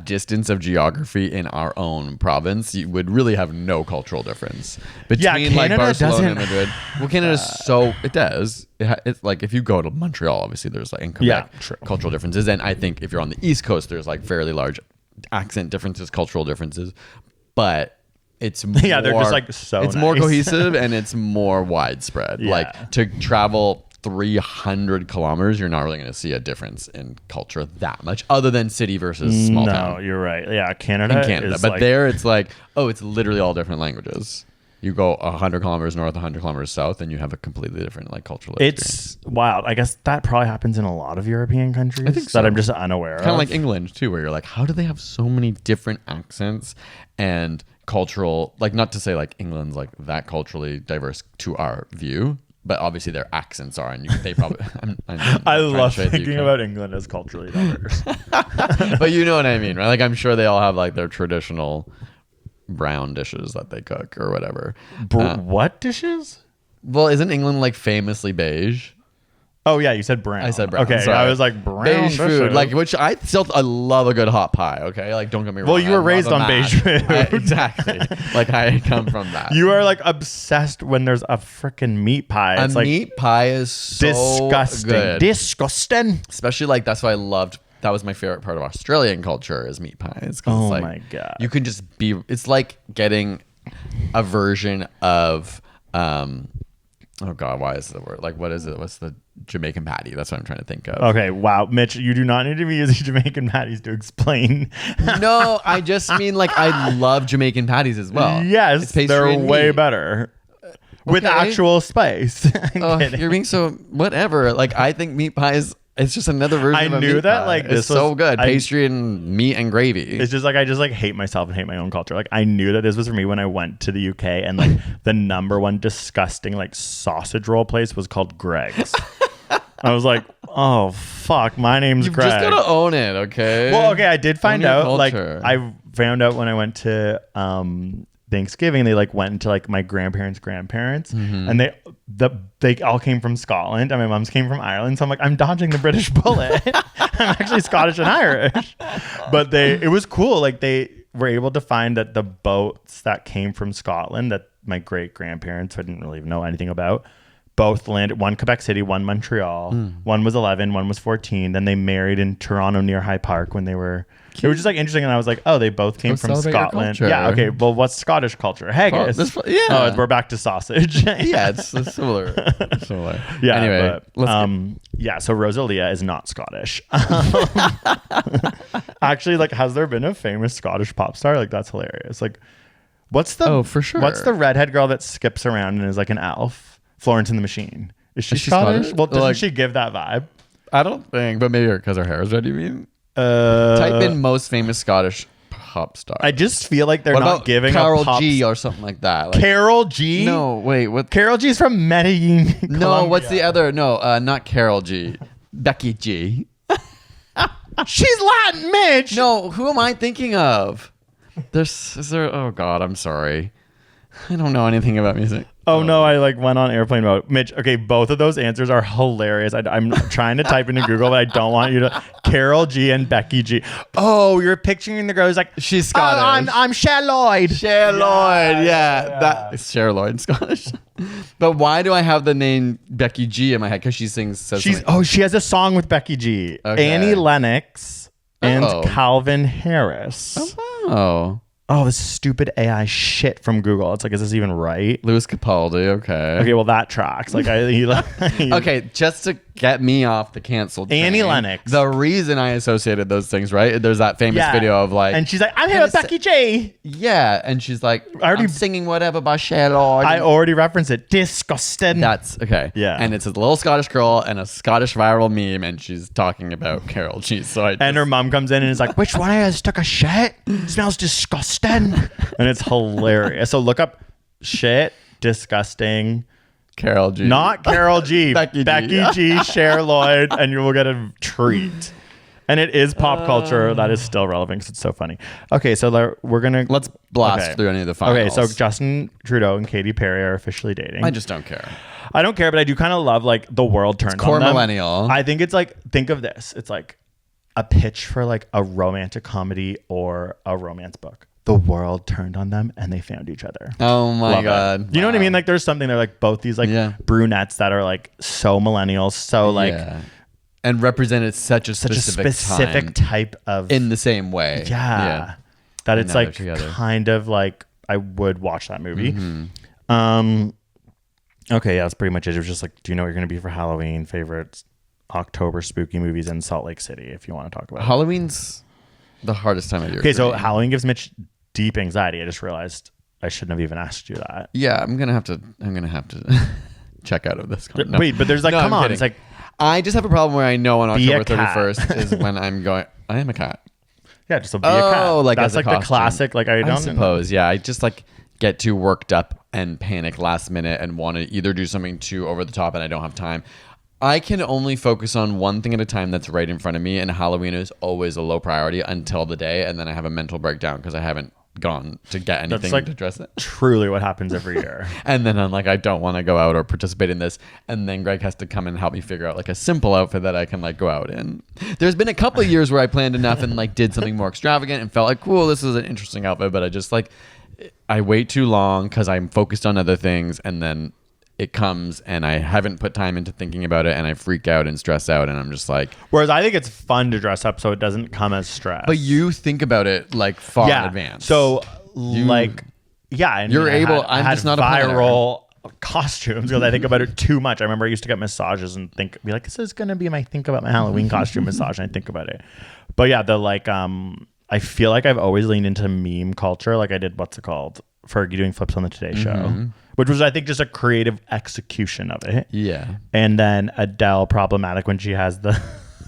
distance of geography in our own province, you would really have no cultural difference between like Barcelona and Madrid. Well, Canada's it does. It's like if you go to Montreal, obviously there's like in Quebec cultural differences, and I think if you're on the East Coast, there's like fairly large accent differences, cultural differences, but it's more, they're just like so it's more cohesive and it's more widespread. Like to travel 300 kilometers, you're not really going to see a difference in culture that much, other than city versus small town. No, you're right. Yeah, Canada. But like, there it's like, it's literally all different languages. You go 100 kilometers north, 100 kilometers south, and you have a completely different like cultural experience. It's wild. I guess that probably happens in a lot of European countries. I think so. That I'm just unaware of. Kind of like England too, where you're like, how do they have so many different accents and cultural? Like, not to say like England's like that culturally diverse to our view, but obviously their accents are, and they probably. I love thinking about England as culturally diverse. But you know what I mean, right? Like I'm sure they all have like their traditional brown dishes that they cook or whatever. What dishes? Well, isn't England like famously beige? Oh yeah, you said brown. I said brown. Okay, sorry. I was like brown beige food, dishes. like which I love a good hot pie. Okay, like don't get me wrong. Well, you I were love raised a on mash. beige food. Exactly. Like I come from that. You are like obsessed when there's a freaking meat pie. It's a like meat pie is so disgusting. good. Disgusting. Especially like that's why I loved. That was my favorite part of Australian culture is meat pies. Oh it's like, my God. You can just be. It's like getting a version of. Oh God, why is the word? Like, what is it? What's the Jamaican patty? That's what I'm trying to think of. Okay, wow, Mitch, you do not need to be using Jamaican patties to explain. No, I just mean like I love Jamaican patties as well. Yes, It's pastry they're and way meat. better with Okay. actual spice. I'm Oh, kidding. you're being so whatever. Like I think meat pies. It's just another version. I of a knew meat that, pie. like, it's this so was- good. I- Pastry and meat and gravy. It's just like I just like hate myself and hate my own culture. Like I knew that this was for me when I went to the UK and like the number one disgusting like sausage roll place was called Greg's. I was like, oh fuck, my name's You've Greg. just gotta own it, okay? Well, okay, I did find Own your out. Like culture. I found out when I went to Thanksgiving, they like went into like my grandparents' grandparents, Mm-hmm. and they all came from Scotland, and my mom's came from Ireland. So I'm like, I'm dodging the British bullet. I'm actually Scottish and Irish. But it was cool. Like they were able to find that the boats that came from Scotland that my great grandparents, who I didn't really know anything about, both landed, one Quebec City, one Montreal. One was 11, one was 14. Then they married in Toronto near High Park when they were. It was just like interesting, and I was like, "Oh, they both came Go from celebrate your Scotland." culture. Yeah, okay. Well, what's Scottish culture? Haggis. yeah. Oh, we're back to sausage. Yeah, it's similar. Similar. Yeah. Anyway, but, yeah. So Rosalia is not Scottish. Actually, like, has there been a famous Scottish pop star? Like, that's hilarious. Like, what's the? Oh, for sure. What's the redhead girl that skips around and is like an elf? Florence and the Machine. Is she she Scottish? Scottish? Well, doesn't Like- she give that vibe? I don't think, but maybe because her hair is red. You mean? Uh, Type in most famous Scottish pop star. I just feel like they're what not about giving Carol a pop. G or something like that? Like, Carol G. no, wait, what? Carol G's from Medellin. No, what's the Colombia. other? No, not Carol G. Becky G. She's Latin, Mitch. No, who am I thinking of? Is there? Oh God, I'm sorry. I don't know anything about music. Oh no, I like went on airplane mode. Mitch, okay, both of those answers are hilarious. I'm trying to type into Google, but I don't want you to. Carol G and Becky G. Oh, you're picturing the girl who's like, She's Scottish. I'm Cher Lloyd. Cher Lloyd, that is Cher Lloyd in Scottish. But why do I have the name Becky G in my head? Because she sings. She has a song with Becky G, Okay. Annie Lennox, and Oh. Calvin Harris. Oh, Oh, this stupid AI shit from Google. It's like, is this even right? Louis Capaldi. Okay. Okay, well that tracks. Like Okay, just to get me off the canceled train, Annie Lennox. The reason I associated those things, right? There's that famous Yeah. video of like, and she's like, I'm here with Becky G. yeah, and she's like, already- I'm singing whatever by Cher Lloyd. I already referenced it. Disgusting. That's okay. Yeah. And it's a little Scottish girl and a Scottish viral meme, and she's talking about Carol G. So And her mom comes in and is like, which one of you has took a shit? It smells disgusting. And it's hilarious. So look up shit, disgusting. Carol G. Not Carol G. Becky G. G, Cher Lloyd, and you will get a treat. And it is pop culture that is still relevant because it's so funny. Okay, so we're going to... Let's blast through any of the finals. Okay, so Justin Trudeau and Katy Perry are officially dating. I just don't care. I don't care, but I do kind of love like the world turned core on them. millennial. I think it's like, think of this. It's like a pitch for like a romantic comedy or a romance book. The world turned on them and they found each other. Oh my Love it. God. You know what I Wow. mean? Like there's something, they're like both these like Yeah. brunettes that are like so millennials, so like Yeah. And represented such a specific time type of in the same way. yeah, that it's now like they're together. kind of like I would watch that movie. Mm-hmm. Okay, yeah, that's pretty much it. It was just like, do you know what you're gonna be for Halloween? Favorite October spooky movies in Salt Lake City, if you want to talk about it. Halloween's the hardest time of year. Okay, for so me. Halloween gives Mitch deep anxiety. I just realized I shouldn't have even asked you that. Yeah, I'm gonna have to check out of this. No. Wait, but there's like, No, come I'm on, kidding. it's like, I just have a problem where I know on Be a October cat. 31st is when I'm going. I am a cat. yeah, just be a cat. Oh, like that's as a like the costume. classic. Like I don't suppose. Yeah, I just like get too worked up and panic last minute and want to either do something too over the top and I don't have time. I can only focus on one thing at a time that's right in front of me, and Halloween is always a low priority until the day, and then I have a mental breakdown because I haven't gone to get anything like to dress it. Truly what happens every year. And then I'm like, I don't want to go out or participate in this. And then Greg has to come and help me figure out like a simple outfit that I can like go out in. There's been a couple of years where I planned enough and like did something more extravagant and felt like, cool, this is an interesting outfit. But I just like, I wait too long because I'm focused on other things. And then it comes and I haven't put time into thinking about it and I freak out and stress out. And I'm just like. Whereas I think it's fun to dress up so it doesn't come as stress. But you think about it like far in advance. So like, yeah. And you're able. I I'm had just not a viral costumes because I think about it too much. I remember I used to get massages and be like, this is going to be my think about my Halloween costume massage. And I think about it. But yeah, the like, I feel like I've always leaned into meme culture. Like I did, what's it called? Fergie doing flips on the Today Show, which was, I think, just a creative execution of it. Yeah. And then Adele problematic when she has the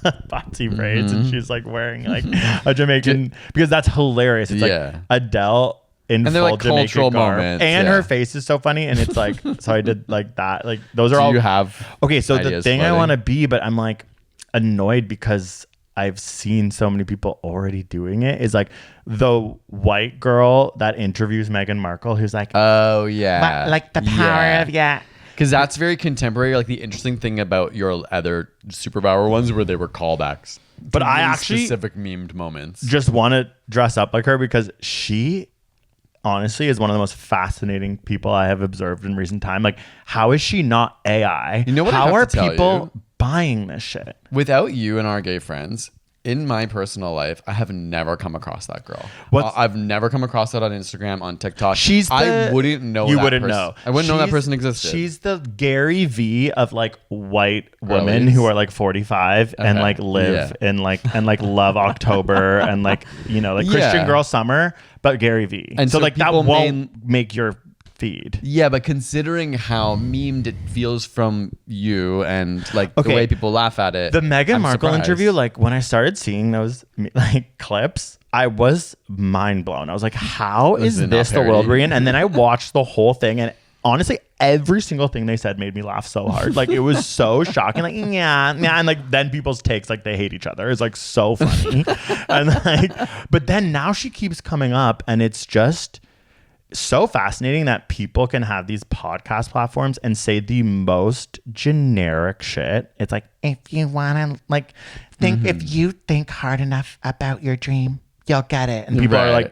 botsy braids and she's like wearing like a Jamaican, because that's hilarious. It's like Adele in and they're full like Jamaican cultural garb, moments, and her face is so funny, and it's like, so I did like that. Like those are all. You have okay. So the thing I floating? want to be, but I'm like annoyed because I've seen so many people already doing it, is like the white girl that interviews Meghan Markle who's like, oh yeah, like the power of because that's very contemporary. Like the interesting thing about your other Superpower ones were they were callbacks, but I actually specific memed moments. Just want to dress up like her because she honestly is one of the most fascinating people I have observed in recent time. Like, how is she not AI? You know what? How I have are to tell people you? buying this shit? Without you and our gay friends, in my personal life, I have never come across that girl. What's- I've never come across that on Instagram, on TikTok. She's I wouldn't know. You that wouldn't person. know. I wouldn't know that She's- person existed. She's the Gary V of like white women Girlies. who are like 45 and like live in like and like love October and like, you know, like Christian Girl Summer, but Gary V. And so so like that people won't make your feed. Yeah, but considering how memed it feels from you and like the way people laugh at it, The Meghan I'm Markle surprised. interview, like when I started seeing those like clips, I was mind blown. I was like, how is it not this the parody? world we're in? And then I watched the whole thing, and honestly, every single thing they said made me laugh so hard. Like it was so shocking. Like, yeah. And like then people's takes, like they hate each other. It's like so funny. And like, but then now she keeps coming up, and it's just so fascinating that people can have these podcast platforms and say the most generic shit. It's like, if you want to like think, if you think hard enough about your dream, you'll get it. And people are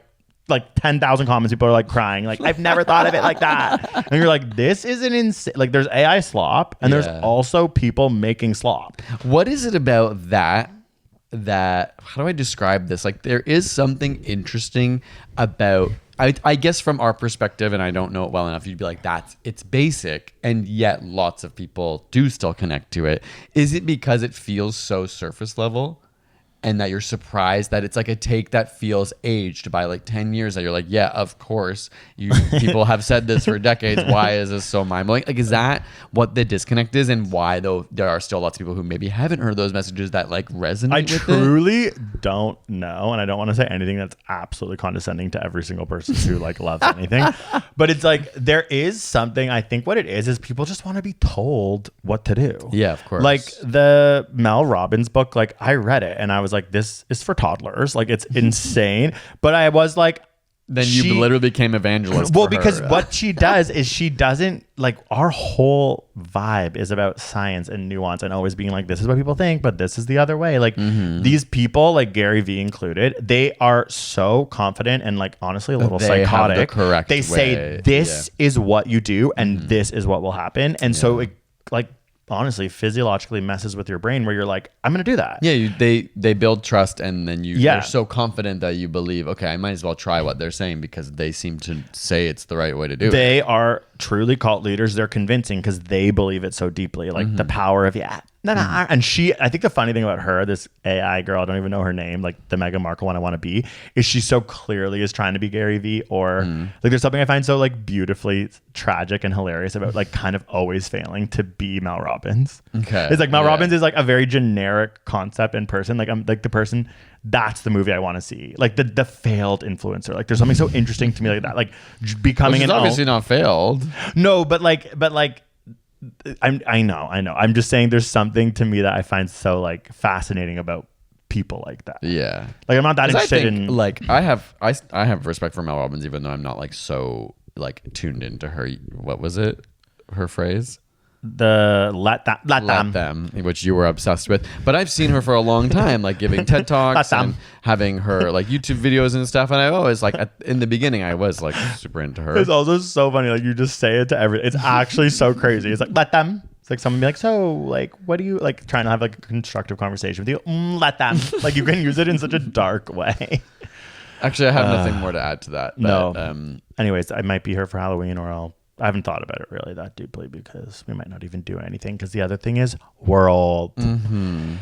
like 10,000 comments. People are like crying. Like, I've never thought of it like that. And you're like, this is an insane, like there's AI slop and there's also people making slop. What is it about that how do I describe this? Like there is something interesting about, I guess from our perspective, and I don't know it well enough, you'd be like, it's basic, and yet lots of people do still connect to it. Is it because it feels so surface level? And that you're surprised that it's like a take that feels aged by like 10 years, that you're like, yeah, of course, people have said this for decades. Why is this so mind-blowing? Like, is that what the disconnect is, and why though there are still lots of people who maybe haven't heard those messages that like resonate I with it? truly don't know, and I don't want to say anything that's absolutely condescending to every single person who like loves anything, but it's like there is something. I think what it is people just want to be told what to do. Yeah, of course. Like the Mel Robbins book, like I read it and I was like, this is for toddlers. Like it's insane. But I was like, then you literally became evangelist. Well, for because her. what she does is she doesn't like, our whole vibe is about science and nuance and always being like, this is what people think, but this is the other way. Like these people, like Gary V included, they are so confident and like honestly a little They have psychotic. the correct they say way. this is what you do and this is what will happen. And so it like honestly physiologically messes with your brain where you're like, I'm going to do that. Yeah, they build trust, and then Yeah. you're so confident that you believe, okay, I might as well try what they're saying because they seem to say it's the right way to do it. They are truly cult leaders. They're convincing because they believe it so deeply. Like the power of and she, I think the funny thing about her, this AI girl, I don't even know her name, like the Meghan Markle one I want to be, is she so clearly is trying to be Gary V, or like there's something I find so like beautifully tragic and hilarious about like kind of always failing to be Mel Robbins. Okay. It's like Mel Robbins is like a very generic concept in person. Like I'm like the person, that's the movie I want to see. Like the failed influencer. Like there's something so interesting to me like that. Like becoming Which is obviously not failed. No, but like I know. I'm just saying there's something to me that I find so like fascinating about people like that. Yeah. Like I'm not that 'Cause I interested think, in like I have respect for Mel Robbins, even though I'm not like so like tuned into her. What was it? Her phrase? the let them. Them, which you were obsessed with. But I've seen her for a long time, like giving TED Talks and having her like YouTube videos and stuff. And I always like in the beginning, I was like super into her. It's also so funny. Like you just say it to everything. It's actually so crazy. It's like, let them. It's like someone be like, so like, what do you like trying to have like a constructive conversation with you? Let them. Like you can use it in such a dark way. Actually, I have nothing more to add to that. But, No. Anyways, I might be here for Halloween I haven't thought about it really that deeply because we might not even do anything. Because the other thing is world. Mm-hmm.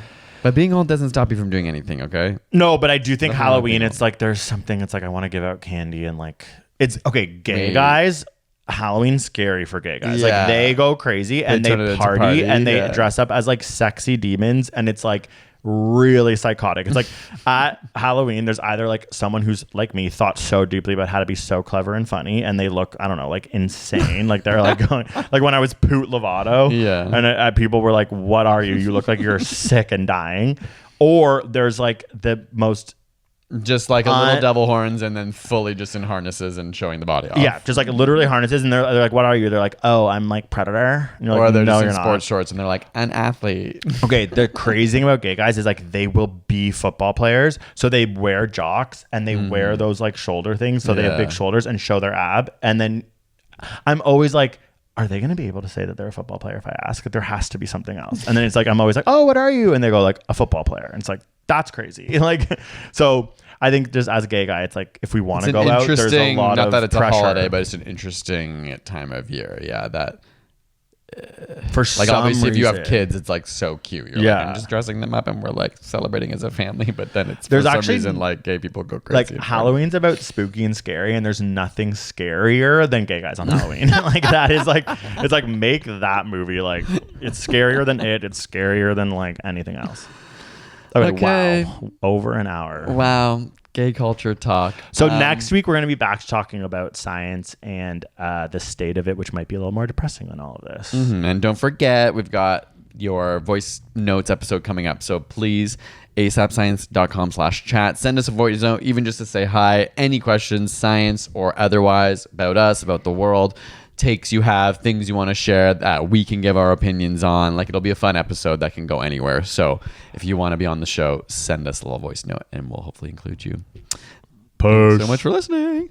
But being old doesn't stop you from doing anything, okay? No, but I do think Nothing Halloween, wrong. it's like there's something, it's like I want to give out candy and like, it's okay, gay guys, Halloween's scary for gay guys. Yeah. Like they go crazy and They they turn it into party and they yeah. dress up as like sexy demons and it's like really psychotic. It's like at Halloween, there's either like someone who's like me thought so deeply about how to be so clever and funny and they look, I don't know, like insane. Like they're like going, like when I was Poot Lovato and people were like, what are you? You look like you're sick and dying. Or there's like the most just like a little devil horns and then fully just in harnesses and showing the body off. Yeah, just like literally harnesses and they're like, what are you? They're like, oh, I'm like Predator. And you're Or like, they're no, just you're in not. sports shorts and they're like an athlete. Okay, the crazy thing about gay guys is like they will be football players. So they wear jocks and they wear those like shoulder things. So they have big shoulders and show their ab. And then I'm always like, are they going to be able to say that they're a football player if I ask? There has to be something else. And then it's like, I'm always like, oh, what are you? And they go like a football player. And it's like, that's crazy. Like, so I think just as a gay guy, it's like, if we want to go out, there's a lot not of that it's pressure. a holiday, but it's an interesting time of year. Yeah. That for like some obviously if you have reason. kids, it's like so cute. You're like, I'm just dressing them up and we're like celebrating as a family. But then it's There's for some actually, reason like gay people go crazy. like Halloween's about spooky and scary and there's nothing scarier than gay guys on Halloween. Like that is like, it's like make that movie like it's scarier than it's scarier than like anything else. Okay. Wow, over an hour. Wow. Gay culture talk. So next week we're going to be back talking about science and the state of it, which might be a little more depressing than all of this. And don't forget, we've got your voice notes episode coming up. So please, asapscience.com/chat. Send us a voice note, even just to say hi. Any questions, science or otherwise, about us, about the world, takes you have, things you want to share that we can give our opinions on. Like it'll be a fun episode that can go anywhere. So if you want to be on the show, send us a little voice note and we'll hopefully include you. Thanks so much for listening.